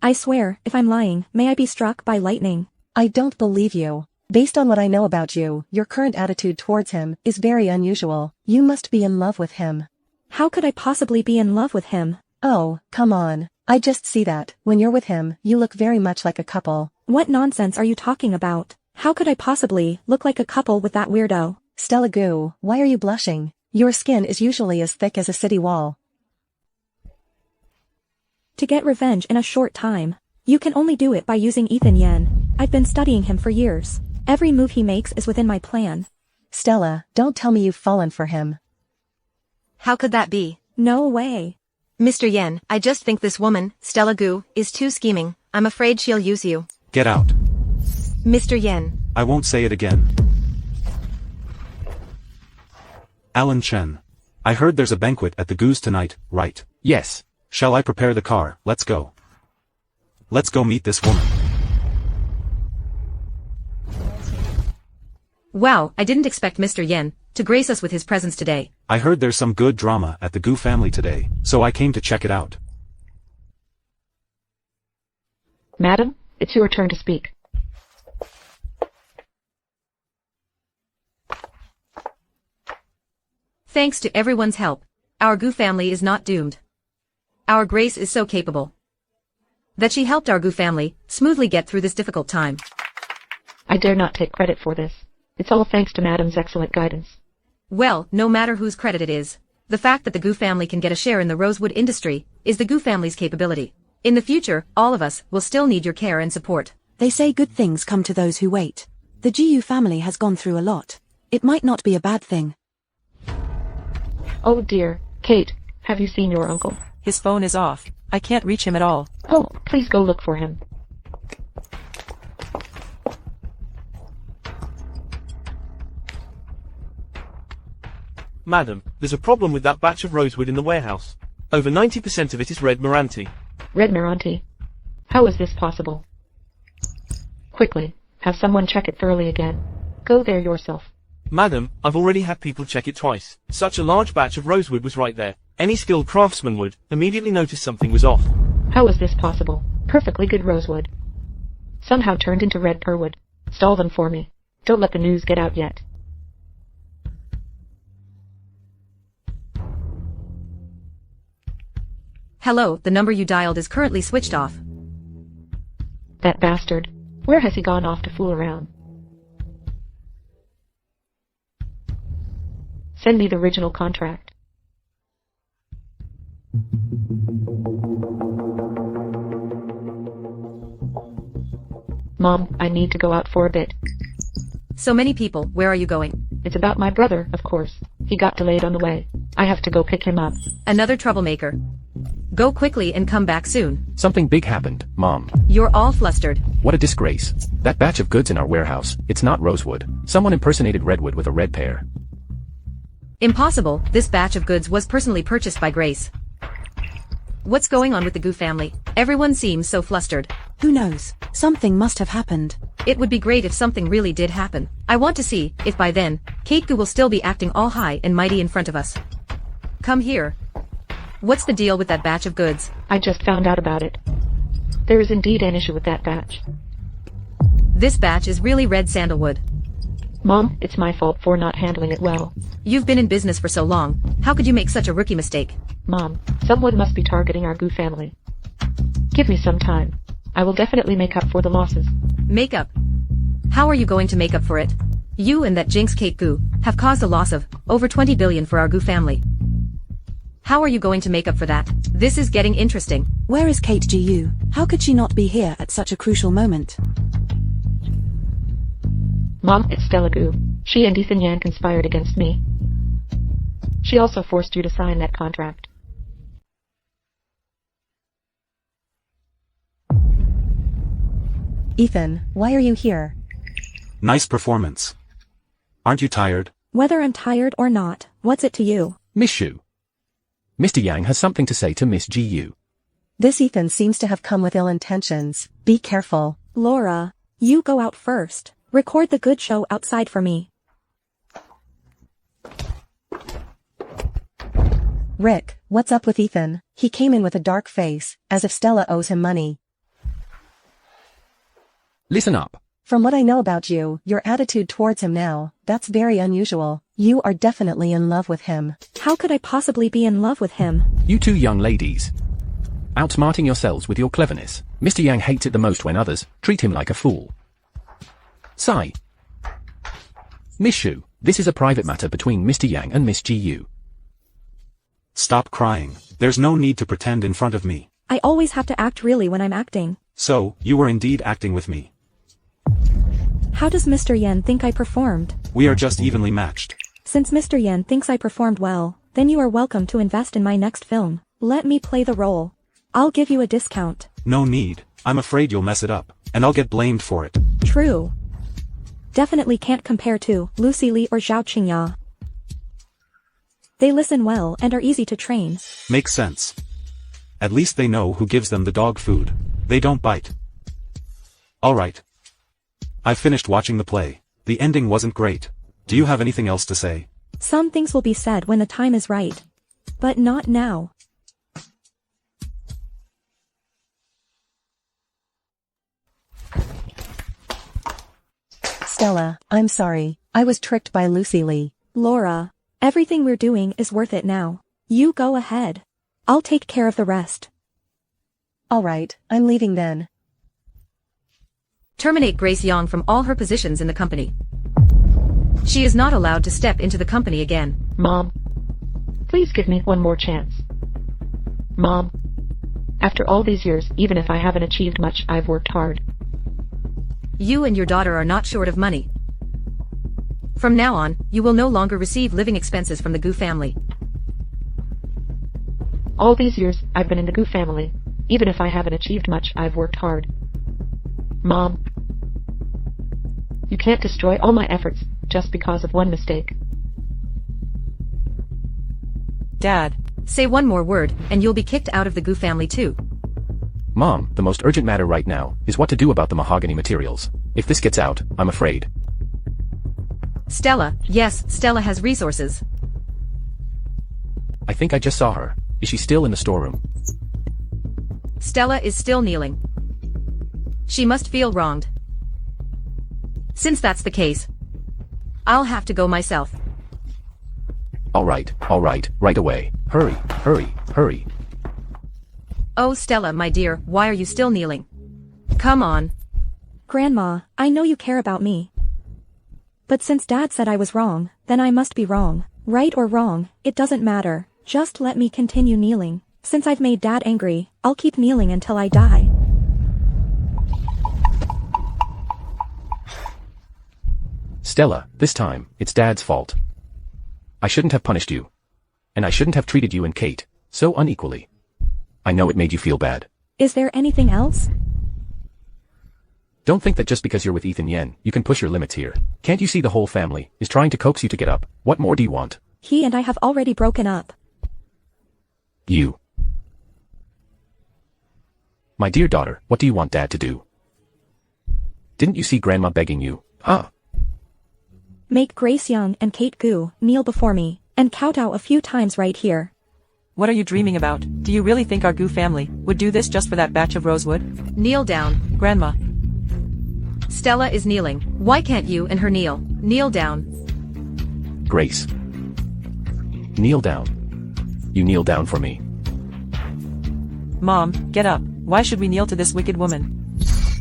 I swear, if I'm lying, may I be struck by lightning. I don't believe you. Based on what I know about you, your current attitude towards him is very unusual. You must be in love with him. How could I possibly be in love with him? Oh, come on. I just see that, when you're with him, you look very much like a couple. What nonsense are you talking about? How could I possibly look like a couple with that weirdo? Stella Goo, why are you blushing? Your skin is usually as thick as a city wall. To get revenge in a short time. You can only do it by using Ethan Yen. I've been studying him for years. Every move he makes is within my plan. Stella, don't tell me you've fallen for him. How could that be? No way. Mr. Yen, I just think this woman, Stella Goo, is too scheming. I'm afraid she'll use you. Get out. Mr. Yen. I won't say it again. Alan Chen. I heard there's a banquet at the Goos tonight, right? Yes. Shall I prepare the car? Let's go. Let's go meet this woman. Wow, I didn't expect Mr. Yen to grace us with his presence today. I heard there's some good drama at the Goo family today, so I came to check it out. Madam, it's your turn to speak. Thanks to everyone's help, our Goo family is not doomed. Our Grace is so capable that she helped our Goo family smoothly get through this difficult time. I dare not take credit for this. It's all thanks to Madam's excellent guidance. Well, no matter whose credit it is, the fact that the Goo family can get a share in the rosewood industry is the Goo family's capability. In the future, all of us will still need your care and support. They say good things come to those who wait. The GU family has gone through a lot. It might not be a bad thing. Oh dear, Kate, have you seen your uncle? His phone is off. I can't reach him at all. Oh, please go look for him. Madam, there's a problem with that batch of rosewood in the warehouse. Over 90% of it is red Meranti. Red Meranti? How is this possible? Quickly, have someone check it thoroughly again. Go there yourself. Madam, I've already had people check it twice. Such a large batch of rosewood was right there. Any skilled craftsman would immediately notice something was off. How is this possible? Perfectly good rosewood. Somehow turned into red perwood. Stall them for me. Don't let the news get out yet. Hello, the number you dialed is currently switched off. That bastard. Where has he gone off to fool around? Send me the original contract. Mom, I need to go out for a bit. So many people, where are you going? It's about my brother, of course. He got delayed on the way. I have to go pick him up. Another troublemaker. Go quickly and come back soon. Something big happened, Mom. You're all flustered. What a disgrace. That batch of goods in our warehouse, it's not rosewood. Someone impersonated redwood with a red pear. Impossible, this batch of goods was personally purchased by Grace. What's going on with the Goo family? Everyone seems so flustered. Who knows? Something must have happened. It would be great if something really did happen. I want to see if by then, Kate Goo will still be acting all high and mighty in front of us. Come here. What's the deal with that batch of goods? I just found out about it. There is indeed an issue with that batch. This batch is really red sandalwood. Mom, it's my fault for not handling it well. You've been in business for so long. How could you make such a rookie mistake? Mom, someone must be targeting our Goo family. Give me some time. I will definitely make up for the losses. Make up? How are you going to make up for it? You and that jinx Kate Goo have caused a loss of over 20 billion for our Goo family. How are you going to make up for that? This is getting interesting. Where is Kate GU? How could she not be here at such a crucial moment? Mom, it's Stella Goo. She and Ethan Yan conspired against me. She also forced you to sign that contract. Ethan, why are you here? Nice performance. Aren't you tired? Whether I'm tired or not, what's it to you? Miss Shu. Mr. Yang has something to say to Miss GU. This Ethan seems to have come with ill intentions. Be careful. Laura, you go out first. Record the good show outside for me. Rick, what's up with Ethan? He came in with a dark face, as if Stella owes him money. Listen up. From what I know about you, your attitude towards him now, that's very unusual. You are definitely in love with him. How could I possibly be in love with him? You two young ladies. Outsmarting yourselves with your cleverness. Mr. Yang hates it the most when others treat him like a fool. Sigh. Miss Shu, this is a private matter between Mr. Yang and Miss Ji Yu. Stop crying, there's no need to pretend in front of me. I always have to act really when I'm acting. So, you were indeed acting with me. How does Mr. Yen think I performed? We are just evenly matched. Since Mr. Yen thinks I performed well, then you are welcome to invest in my next film. Let me play the role. I'll give you a discount. No need, I'm afraid you'll mess it up, and I'll get blamed for it. True. Definitely can't compare to Lucy Li or Zhao Qingya. They listen well and are easy to train. Makes sense. At least they know who gives them the dog food. They don't bite. Alright. I've finished watching the play. The ending wasn't great. Do you have anything else to say? Some things will be said when the time is right. But not now. Stella, I'm sorry. I was tricked by Lucy Lee. Laura, everything we're doing is worth it now. You go ahead. I'll take care of the rest. Alright, I'm leaving then. Terminate Grace Yang from all her positions in the company. She is not allowed to step into the company again. Mom, please give me one more chance. Mom, after all these years, even if I haven't achieved much, I've worked hard. You and your daughter are not short of money. From now on, you will no longer receive living expenses from the Gu family. All these years, I've been in the Gu family. Even if I haven't achieved much, I've worked hard. Mom, you can't destroy all my efforts just because of one mistake. Dad. Say one more word, and you'll be kicked out of the Gu family too. Mom, the most urgent matter right now is what to do about the mahogany materials. If this gets out, I'm afraid. Stella, yes, Stella has resources. I think I just saw her. Is she still in the storeroom? Stella is still kneeling. She must feel wronged. Since that's the case, I'll have to go myself. Alright, right away. Hurry, hurry, hurry. Oh Stella, my dear, why are you still kneeling? Come on. Grandma, I know you care about me. But since Dad said I was wrong, then I must be wrong. Right or wrong, it doesn't matter. Just let me continue kneeling. Since I've made Dad angry, I'll keep kneeling until I die. Stella, this time, it's Dad's fault. I shouldn't have punished you. And I shouldn't have treated you and Kate so unequally. I know it made you feel bad. Is there anything else? Don't think that just because you're with Ethan Yen, you can push your limits here. Can't you see the whole family is trying to coax you to get up? What more do you want? He and I have already broken up. You. My dear daughter, what do you want Dad to do? Didn't you see Grandma begging you, huh? Make Grace Young and Kate Gu kneel before me, and kowtow a few times right here. What are you dreaming about? Do you really think our Gu family would do this just for that batch of rosewood? Kneel down. Grandma. Stella is kneeling. Why can't you and her kneel? Kneel down. Grace. Kneel down. You kneel down for me. Mom, get up. Why should we kneel to this wicked woman?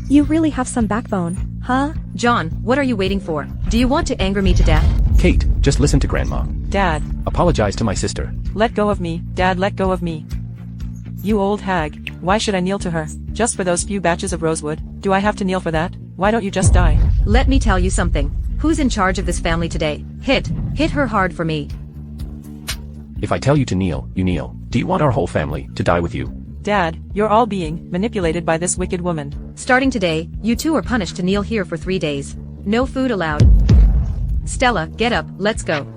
You really have some backbone, huh? John, what are you waiting for? Do you want to anger me to death? Kate, just listen to Grandma. Dad. Apologize to my sister. Let go of me, Dad, let go of me. You old hag, why should I kneel to her? Just for those few batches of rosewood? Do I have to kneel for that? Why don't you just die? Let me tell you something. Who's in charge of this family today? Hit her hard for me. If I tell you to kneel, you kneel. Do you want our whole family to die with you? Dad, you're all being manipulated by this wicked woman. Starting today, you two are punished to kneel here for 3 days. No food allowed. Stella, get up, let's go.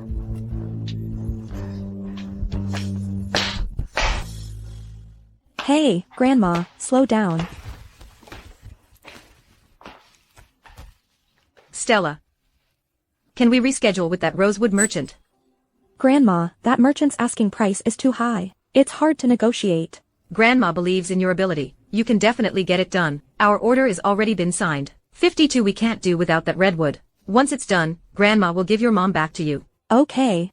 Hey, Grandma, slow down. Stella. Can we reschedule with that rosewood merchant? Grandma, that merchant's asking price is too high. It's hard to negotiate. Grandma believes in your ability. You can definitely get it done. Our order is already been signed. 52 we can't do without that redwood. Once it's done, Grandma will give your mom back to you. Okay.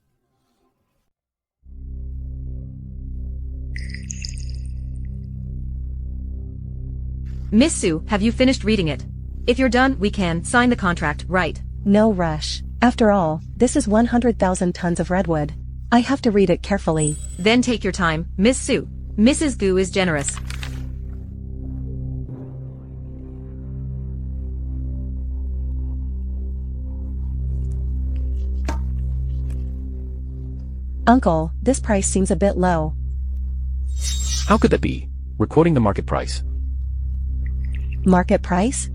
Miss Sue, have you finished reading it? If you're done, we can sign the contract, right? No rush. After all, this is 100,000 tons of redwood. I have to read it carefully. Then take your time, Miss Sue. Mrs. Gu is generous. Uncle, this price seems a bit low. How could that be? We're quoting the market price. Market price?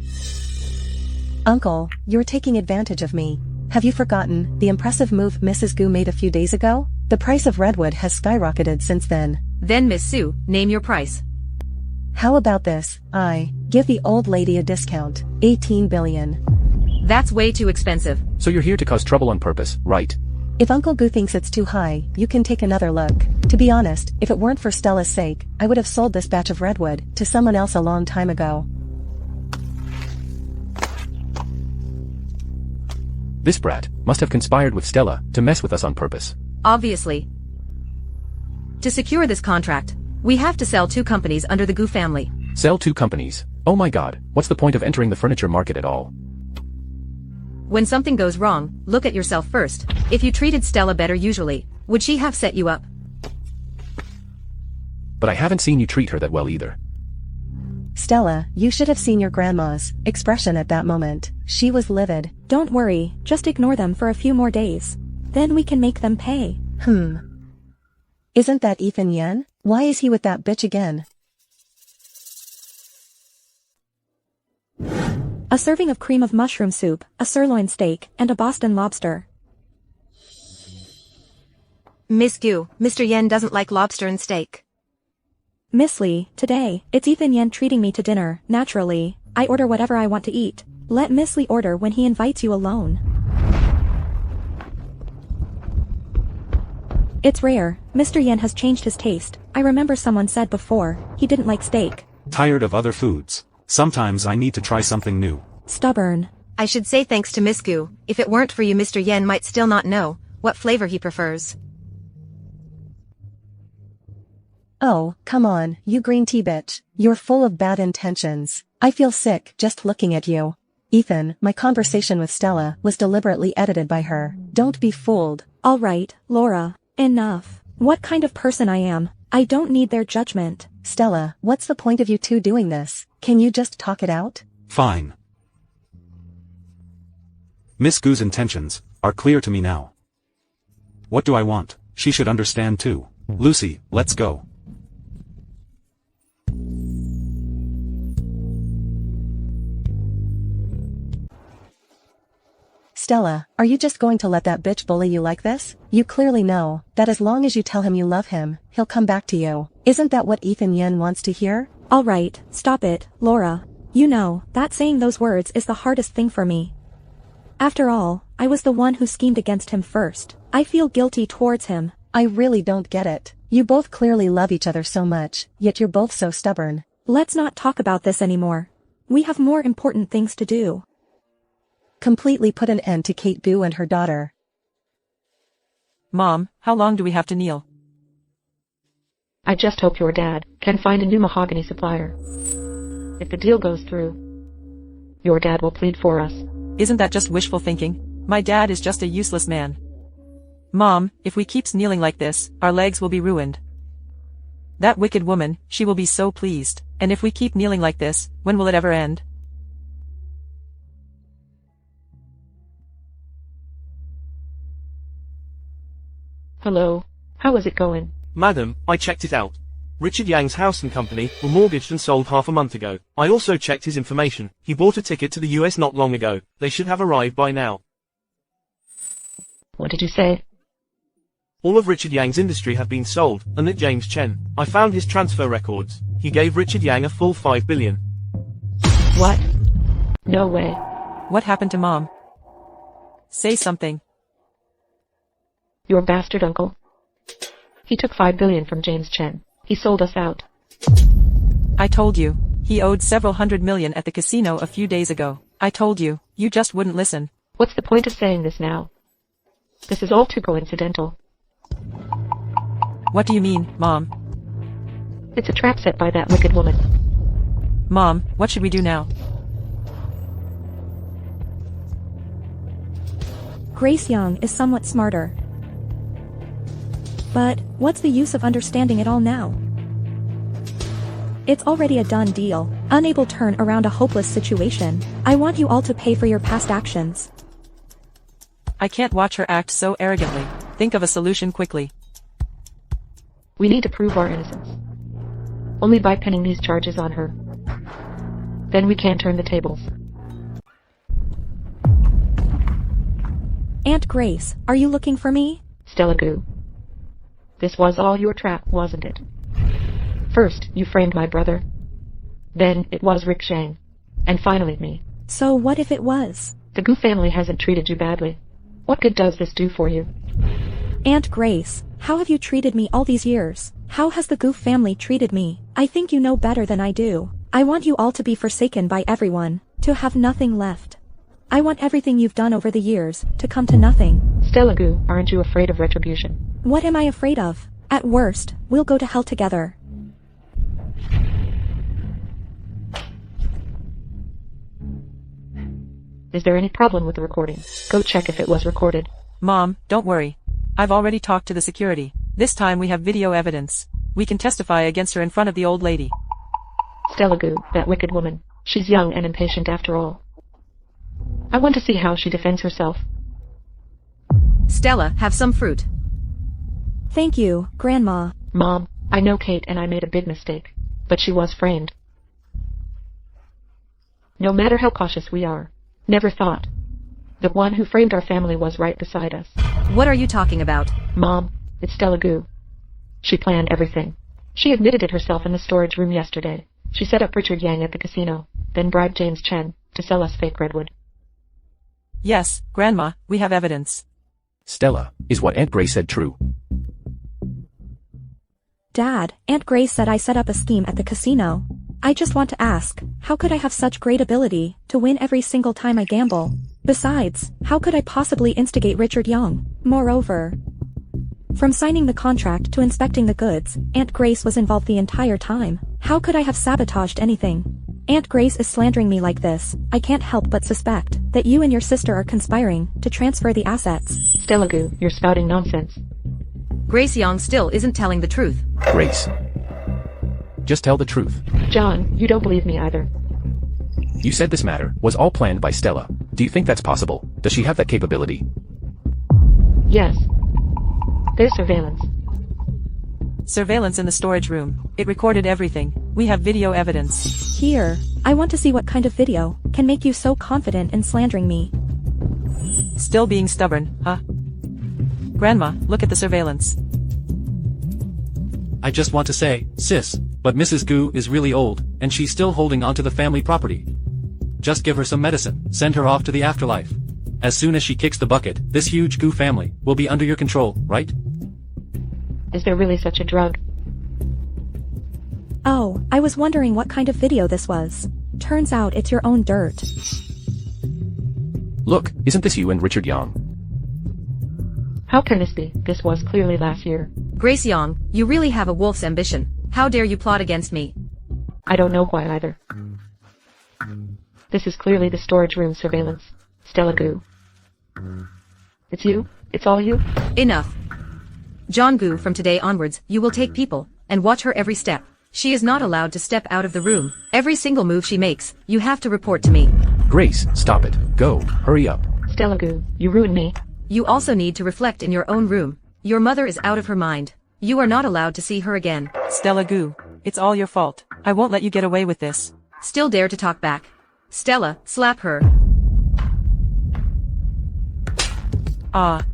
Uncle, you're taking advantage of me. Have you forgotten the impressive move Mrs. Gu made a few days ago? The price of redwood has skyrocketed since then. Then Miss Sue, name your price. How about this? I give the old lady a discount. 18 billion. That's way too expensive. So you're here to cause trouble on purpose, right? If Uncle Gu thinks it's too high, you can take another look. To be honest, if it weren't for Stella's sake, I would have sold this batch of redwood to someone else a long time ago. This brat must have conspired with Stella to mess with us on purpose. Obviously. To secure this contract, we have to sell 2 companies under the Gu family. Sell 2 companies? Oh my god, what's the point of entering the furniture market at all? When something goes wrong, look at yourself first. If you treated Stella better usually, would she have set you up? But I haven't seen you treat her that well either. Stella, you should have seen your grandma's expression at that moment. She was livid. Don't worry, just ignore them for a few more days. Then we can make them pay. Isn't that Ethan Yen? Why is he with that bitch again? A serving of cream of mushroom soup, a sirloin steak, and a Boston lobster. Miss Gu, Mr. Yen doesn't like lobster and steak. Miss Lee, today, it's Ethan Yen treating me to dinner. Naturally, I order whatever I want to eat. Let Miss Lee order when he invites you alone. It's rare. Mr. Yen has changed his taste. I remember someone said before, he didn't like steak. Tired of other foods. Sometimes I need to try something new. Stubborn. I should say thanks to Miss Gu. If it weren't for you, Mr. Yen might still not know what flavor he prefers. Oh, come on, you green tea bitch. You're full of bad intentions. I feel sick just looking at you. Ethan, my conversation with Stella was deliberately edited by her. Don't be fooled. All right, Laura. Enough. What kind of person I am? I don't need their judgment. Stella, what's the point of you two doing this? Can you just talk it out? Fine. Miss Gu's intentions are clear to me now. What do I want? She should understand too. Lucy, let's go. Stella, are you just going to let that bitch bully you like this? You clearly know that as long as you tell him you love him, he'll come back to you. Isn't that what Ethan Yen wants to hear? All right, stop it, Laura. You know that saying those words is the hardest thing for me. After all, I was the one who schemed against him first. I feel guilty towards him. I really don't get it. You both clearly love each other so much, yet you're both so stubborn. Let's not talk about this anymore. We have more important things to do. Completely put an end to Kate Gu and her daughter. Mom, how long do we have to kneel? I just hope your dad can find a new mahogany supplier. If the deal goes through, your dad will plead for us. Isn't that just wishful thinking? My dad is just a useless man. Mom, if we keep kneeling like this, our legs will be ruined. That wicked woman, she will be so pleased. And if we keep kneeling like this, when will it ever end? Hello. How is it going? Madam, I checked it out. Richard Yang's house and company were mortgaged and sold half a month ago. I also checked his information. He bought a ticket to the US not long ago. They should have arrived by now. What did you say? All of Richard Yang's industry have been sold, and at James Chen. I found his transfer records. He gave Richard Yang a full 5 billion. What? No way. What happened to Mom? Say something. Your bastard uncle. He took 5 billion from James Chen. He sold us out. I told you. He owed several hundred million at the casino a few days ago. I told you. You just wouldn't listen. What's the point of saying this now? This is all too coincidental. What do you mean, Mom? It's a trap set by that wicked woman. Mom, what should we do now? Grace Young is somewhat smarter. But, what's the use of understanding it all now? It's already a done deal, unable to turn around a hopeless situation. I want you all to pay for your past actions. I can't watch her act so arrogantly. Think of a solution quickly. We need to prove our innocence. Only by pinning these charges on her. Then we can turn the tables. Aunt Grace, are you looking for me? Stella Goo. This was all your trap, wasn't it? First, you framed my brother. Then, it was Rick Shang. And finally me. So what if it was? The Goo family hasn't treated you badly. What good does this do for you? Aunt Grace, how have you treated me all these years? How has the Goo family treated me? I think you know better than I do. I want you all to be forsaken by everyone, to have nothing left. I want everything you've done over the years to come to nothing. Stella Goo, aren't you afraid of retribution? What am I afraid of? At worst, we'll go to hell together. Is there any problem with the recording? Go check if it was recorded. Mom, don't worry. I've already talked to the security. This time we have video evidence. We can testify against her in front of the old lady. Stella Goo, that wicked woman. She's young and impatient after all. I want to see how she defends herself. Stella, have some fruit. Thank you, Grandma. Mom, I know Kate and I made a big mistake. But she was framed. No matter how cautious we are. Never thought. The one who framed our family was right beside us. What are you talking about? Mom, it's Stella Goo. She planned everything. She admitted it herself in the storage room yesterday. She set up Richard Yang at the casino, then bribed James Chen to sell us fake redwood. Yes, Grandma, we have evidence. Stella, is what Aunt Grace said true? Dad, Aunt Grace said I set up a scheme at the casino. I just want to ask, how could I have such great ability to win every single time I gamble? Besides, how could I possibly instigate Richard Young? Moreover, from signing the contract to inspecting the goods, Aunt Grace was involved the entire time. How could I have sabotaged anything? Aunt Grace is slandering me like this. I can't help but suspect that you and your sister are conspiring to transfer the assets. Stella Goo, you're spouting nonsense. Grace Young still isn't telling the truth. Grace. Just tell the truth. John, you don't believe me either. You said this matter was all planned by Stella. Do you think that's possible? Does she have that capability? Yes. There's surveillance. Surveillance in the storage room. It recorded everything. We have video evidence. Here, I want to see what kind of video can make you so confident in slandering me. Still being stubborn, huh? Grandma, look at the surveillance. I just want to say, sis, but Mrs. Goo is really old, and she's still holding onto the family property. Just give her some medicine, send her off to the afterlife. As soon as she kicks the bucket, this huge Goo family will be under your control, right? Is there really such a drug? Oh, I was wondering what kind of video this was. Turns out it's your own dirt. Look, isn't this you and Richard Young? How can this be? This was clearly last year. Grace Young, you really have a wolf's ambition. How dare you plot against me? I don't know why either. This is clearly the storage room surveillance. Stella Goo. It's you? It's all you? Enough. John Goo, from today onwards, you will take people, and watch her every step. She is not allowed to step out of the room. Every single move she makes, you have to report to me. Grace, stop it. Go, hurry up. Stella Goo, you ruined me. You also need to reflect in your own room. Your mother is out of her mind. You are not allowed to see her again. Stella Goo, it's all your fault. I won't let you get away with this. Still dare to talk back. Stella, slap her. Ah.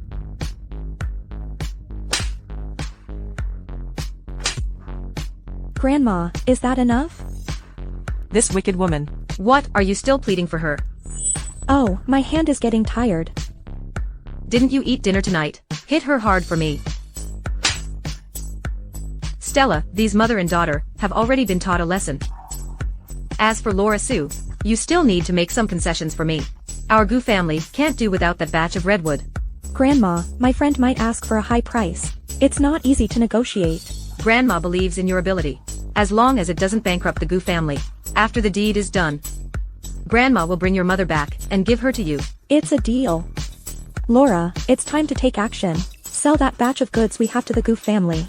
Grandma, is that enough? This wicked woman. What, are you still pleading for her? Oh, my hand is getting tired. Didn't you eat dinner tonight? Hit her hard for me. Stella, these mother and daughter have already been taught a lesson. As for Laura Sue, you still need to make some concessions for me. Our Goo family can't do without that batch of redwood. Grandma, my friend might ask for a high price. It's not easy to negotiate. Grandma believes in your ability. As long as it doesn't bankrupt the Goo family. After the deed is done, Grandma will bring your mother back and give her to you. It's a deal. Laura, it's time to take action. Sell that batch of goods we have to the Goof family.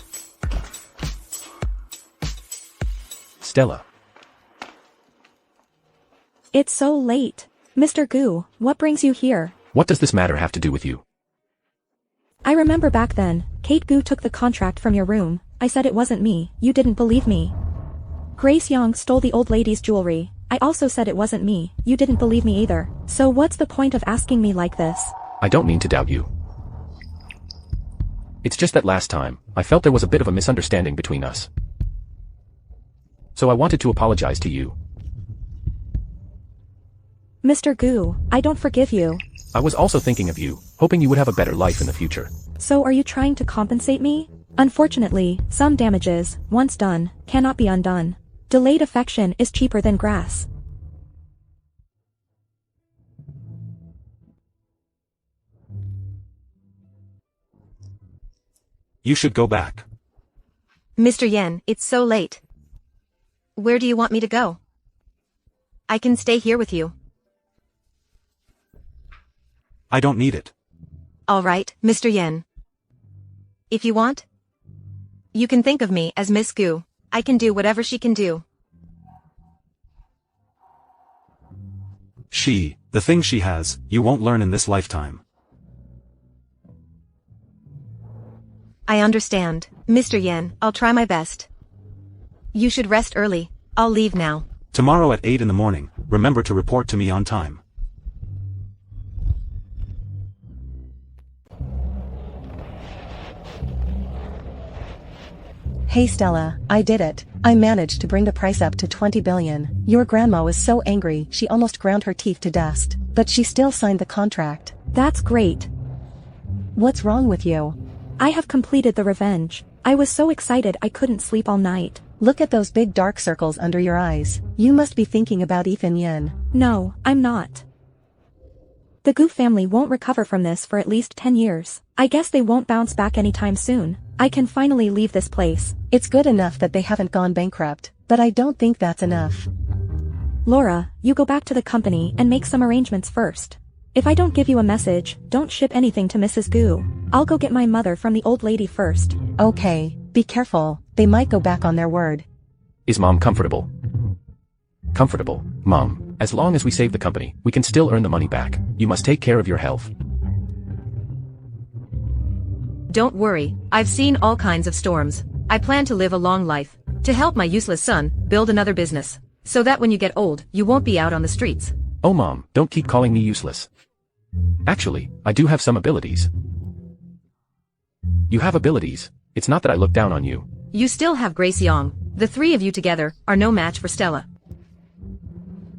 Stella. It's so late. Mr. Goo, what brings you here? What does this matter have to do with you? I remember back then, Kate Goo took the contract from your room. I said it wasn't me, you didn't believe me. Grace Young stole the old lady's jewelry. I also said it wasn't me, you didn't believe me either. So what's the point of asking me like this? I don't mean to doubt you. It's just that last time, I felt there was a bit of a misunderstanding between us. So I wanted to apologize to you. Mr. Goo, I don't forgive you. I was also thinking of you, hoping you would have a better life in the future. So are you trying to compensate me? Unfortunately, some damages, once done, cannot be undone. Delayed affection is cheaper than grass. You should go back. Mr. Yen, it's so late. Where do you want me to go? I can stay here with you. I don't need it. Alright, Mr. Yen. If you want, you can think of me as Miss Goo. I can do whatever she can do. The things she has, you won't learn in this lifetime. I understand, Mr. Yen, I'll try my best. You should rest early, I'll leave now. Tomorrow at 8 in the morning, remember to report to me on time. Hey Stella, I did it. I managed to bring the price up to 20 billion. Your grandma was so angry she almost ground her teeth to dust. But she still signed the contract. That's great. What's wrong with you? I have completed the revenge. I was so excited I couldn't sleep all night. Look at those big dark circles under your eyes. You must be thinking about Ethan Yin. No, I'm not. The Goo family won't recover from this for at least 10 years. I guess they won't bounce back anytime soon. I can finally leave this place. It's good enough that they haven't gone bankrupt, but I don't think that's enough. Laura, you go back to the company and make some arrangements first. If I don't give you a message, don't ship anything to Mrs. Goo. I'll go get my mother from the old lady first. Okay, be careful, they might go back on their word. Is Mom comfortable? Comfortable, Mom. As long as we save the company, we can still earn the money back. You must take care of your health. Don't worry, I've seen all kinds of storms. I plan to live a long life. To help my useless son, build another business. So that when you get old, you won't be out on the streets. Oh Mom, don't keep calling me useless. Actually, I do have some abilities. You have abilities. It's not that I look down on you. You still have Grace Young. The three of you together are no match for Stella.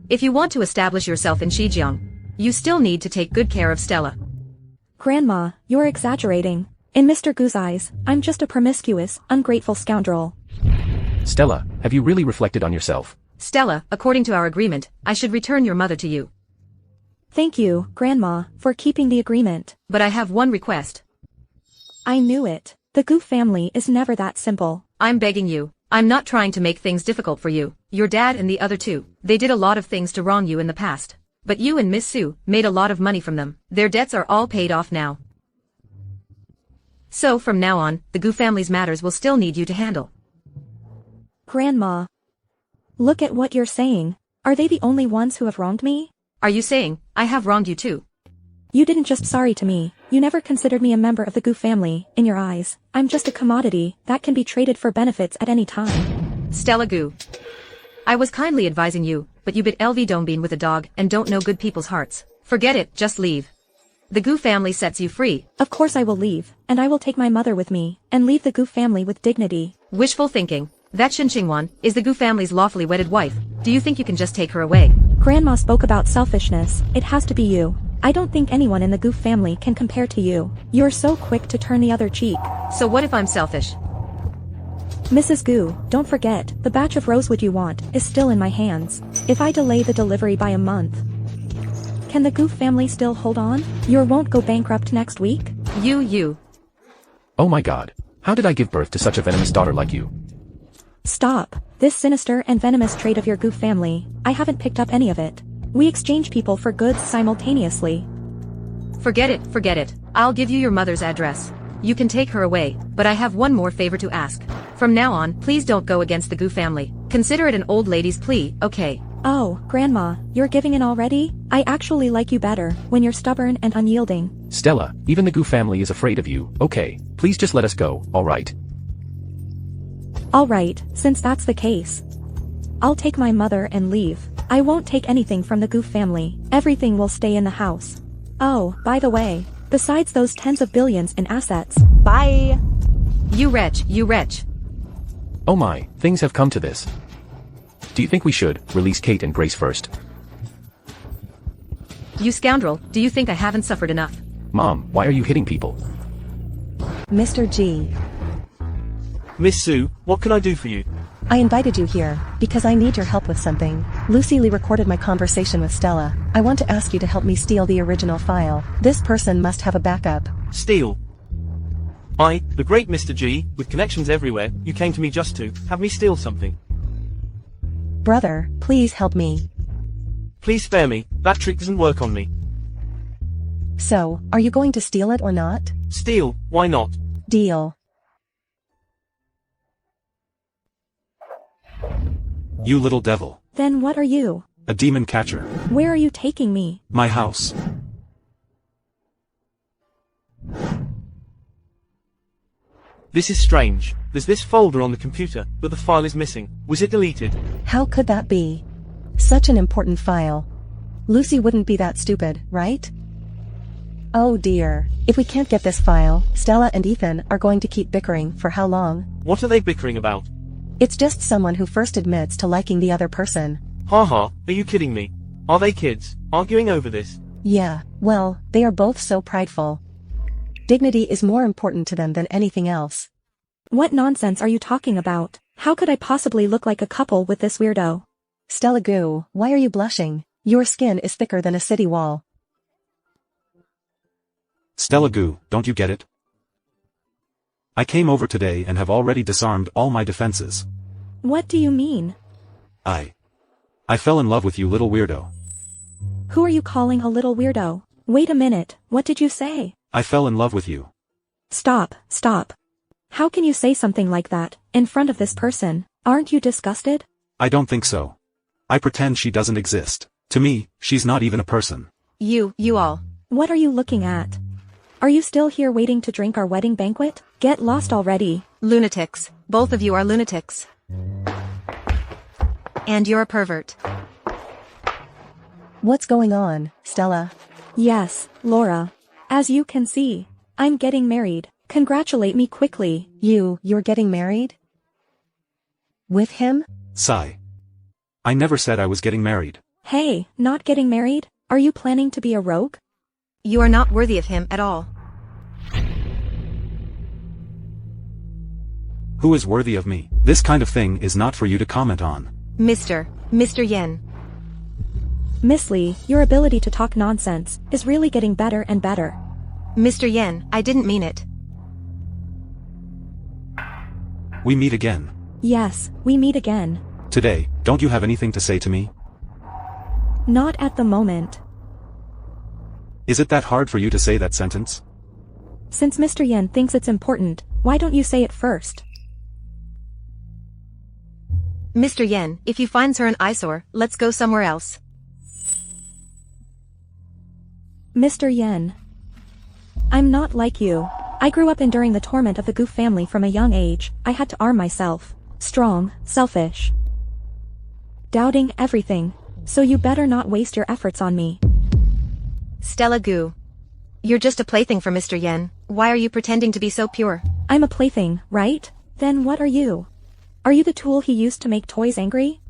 If you want to establish yourself in Shijiang, you still need to take good care of Stella. Grandma, you're exaggerating. In Mr. Goo's eyes, I'm just a promiscuous, ungrateful scoundrel. Stella, have you really reflected on yourself? Stella, according to our agreement, I should return your mother to you. Thank you, Grandma, for keeping the agreement. But I have one request. I knew it. The Goo family is never that simple. I'm begging you. I'm not trying to make things difficult for you. Your dad and the other two, they did a lot of things to wrong you in the past. But you and Miss Sue made a lot of money from them. Their debts are all paid off now. So from now on, the Goo family's matters will still need you to handle. Grandma. Look at what you're saying. Are they the only ones who have wronged me? Are you saying, I have wronged you too? You didn't just sorry to me, you never considered me a member of the Goo family. In your eyes, I'm just a commodity that can be traded for benefits at any time. Stella Goo. I was kindly advising you, but you bit LV Dombeen with a dog and don't know good people's hearts. Forget it, just leave. The Goo family sets you free. Of course I will leave, and I will take my mother with me, and leave the Goo family with dignity. Wishful thinking. That Shin Chingwan is the Goo family's lawfully wedded wife. Do you think you can just take her away? Grandma spoke about selfishness. It has to be you. I don't think anyone in the Goo family can compare to you. You're so quick to turn the other cheek. So what if I'm selfish? Mrs. Goo, don't forget, the batch of rosewood you want is still in my hands. If I delay the delivery by a month, can the Goo family still hold on? You won't go bankrupt next week? You. Oh my god. How did I give birth to such a venomous daughter like you? Stop. This sinister and venomous trait of your Goo family, I haven't picked up any of it. We exchange people for goods simultaneously. Forget it. I'll give you your mother's address. You can take her away, but I have one more favor to ask. From now on, please don't go against the Gu family. Consider it an old lady's plea, okay? Oh, Grandma, you're giving in already? I actually like you better when you're stubborn and unyielding. Stella, even the Gu family is afraid of you. Okay, please just let us go, alright? Alright, since that's the case. I'll take my mother and leave. I won't take anything from the Gu family. Everything will stay in the house. Oh, by the way, besides those tens of billions in assets. Bye! You wretch. Oh my, things have come to this. Do you think we should release Kate and Grace first? You scoundrel, do you think I haven't suffered enough? Mom, why are you hitting people? Mr. G. Miss Sue, what can I do for you? I invited you here because I need your help with something. Lucy Lee recorded my conversation with Stella. I want to ask you to help me steal the original file. This person must have a backup. Steal? I, the great Mr. G, with connections everywhere, you came to me just to have me steal something. Brother, please help me. Please spare me, that trick doesn't work on me. So, are you going to steal it or not? Steal, why not? Deal. You little devil. Then what are you? A demon catcher. Where are you taking me? My house. This is strange. There's this folder on the computer, but the file is missing. Was it deleted? How could that be? Such an important file. Lucy wouldn't be that stupid, right? Oh dear. If we can't get this file, Stella and Ethan are going to keep bickering for how long? What are they bickering about? It's just someone who first admits to liking the other person. Haha, are you kidding me? Are they kids, arguing over this? Yeah, well, they are both so prideful. Dignity is more important to them than anything else. What nonsense are you talking about? How could I possibly look like a couple with this weirdo? Stella Gu, why are you blushing? Your skin is thicker than a city wall. Stella Gu, don't you get it? I came over today and have already disarmed all my defenses. What do you mean? I fell in love with you, little weirdo. Who are you calling a little weirdo? Wait a minute, what did you say? I fell in love with you. Stop. How can you say something like that, in front of this person? Aren't you disgusted? I don't think so. I pretend she doesn't exist. To me, she's not even a person. You all. What are you looking at? Are you still here waiting to drink our wedding banquet? Get lost already. Lunatics. Both of you are lunatics. And you're a pervert. What's going on, Stella? Yes, Laura. As you can see, I'm getting married. Congratulate me quickly. You're getting married? With him? Sigh. I never said I was getting married. Hey, not getting married? Are you planning to be a rogue? You are not worthy of him at all. Who is worthy of me? This kind of thing is not for you to comment on. Mr. Yen. Miss Lee, your ability to talk nonsense is really getting better and better. Mr. Yen, I didn't mean it. We meet again. Yes, we meet again. Today, don't you have anything to say to me? Not at the moment. Is it that hard for you to say that sentence? Since Mr. Yen thinks it's important, why don't you say it first? Mr. Yen, if you finds her an eyesore, let's go somewhere else. Mr. Yen. I'm not like you. I grew up enduring the torment of the Gu family from a young age. I had to arm myself. Strong, selfish. Doubting everything. So you better not waste your efforts on me. Stella Gu. You're just a plaything for Mr. Yen. Why are you pretending to be so pure? I'm a plaything, right? Then what are you? Are you the tool he used to make toys angry?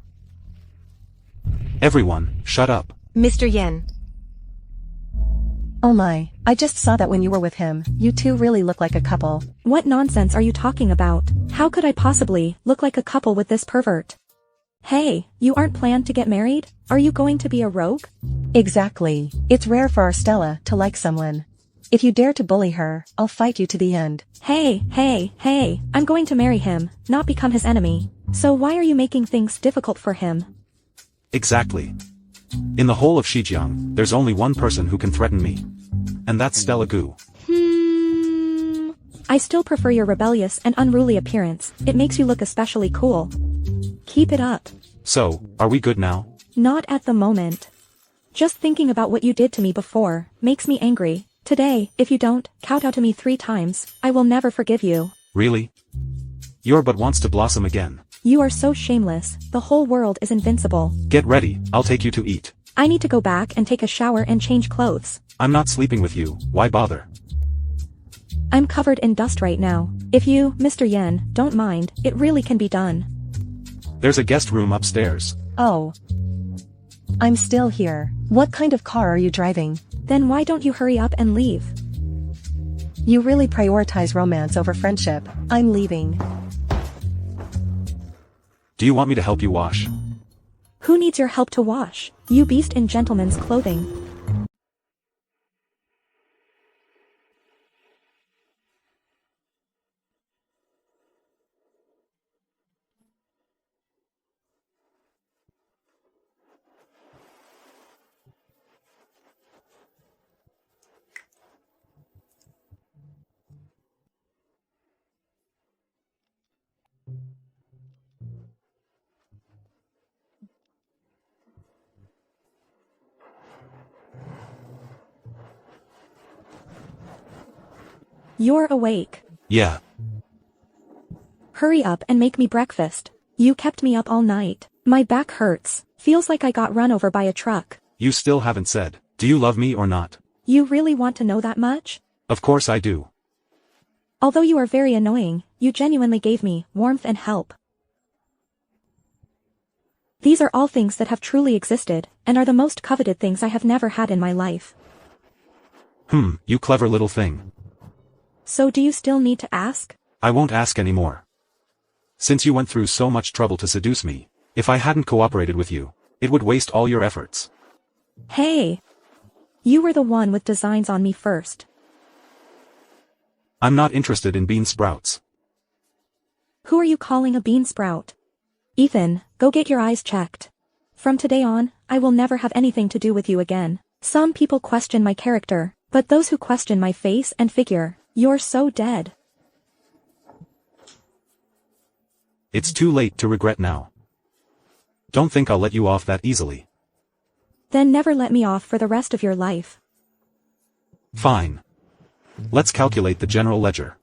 Everyone, shut up. Mr. Yen. Oh my, I just saw that when you were with him, you two really look like a couple. What nonsense are you talking about? How could I possibly look like a couple with this pervert? Hey, you aren't planned to get married? Are you going to be a rogue? Exactly. It's rare for our Stella to like someone. If you dare to bully her, I'll fight you to the end. Hey, I'm going to marry him, not become his enemy. So why are you making things difficult for him? Exactly. In the whole of Xinjiang, there's only one person who can threaten me. And that's Stella Goo. I still prefer your rebellious and unruly appearance, it makes you look especially cool. Keep it up. So, are we good now? Not at the moment. Just thinking about what you did to me before, makes me angry. Today, if you don't kowtow to me 3 times, I will never forgive you. Really? You're but wants to blossom again. You are so shameless, the whole world is invincible. Get ready, I'll take you to eat. I need to go back and take a shower and change clothes. I'm not sleeping with you, why bother? I'm covered in dust right now. If you, Mr. Yen, don't mind, it really can be done. There's a guest room upstairs. Oh. I'm still here. What kind of car are you driving? Then why don't you hurry up and leave? You really prioritize romance over friendship. I'm leaving. Do you want me to help you wash? Who needs your help to wash? You beast in gentleman's clothing. You're awake. Yeah. Hurry up and make me breakfast. You kept me up all night. My back hurts. Feels like I got run over by a truck. You still haven't said, do you love me or not? You really want to know that much? Of course I do. Although you are very annoying, you genuinely gave me warmth and help. These are all things that have truly existed, and are the most coveted things I have never had in my life. You clever little thing. So do you still need to ask? I won't ask anymore. Since you went through so much trouble to seduce me, if I hadn't cooperated with you, it would waste all your efforts. Hey! You were the one with designs on me first. I'm not interested in bean sprouts. Who are you calling a bean sprout? Ethan, go get your eyes checked. From today on, I will never have anything to do with you again. Some people question my character, but those who question my face and figure, you're so dead. It's too late to regret now. Don't think I'll let you off that easily. Then never let me off for the rest of your life. Fine. Let's calculate the general ledger.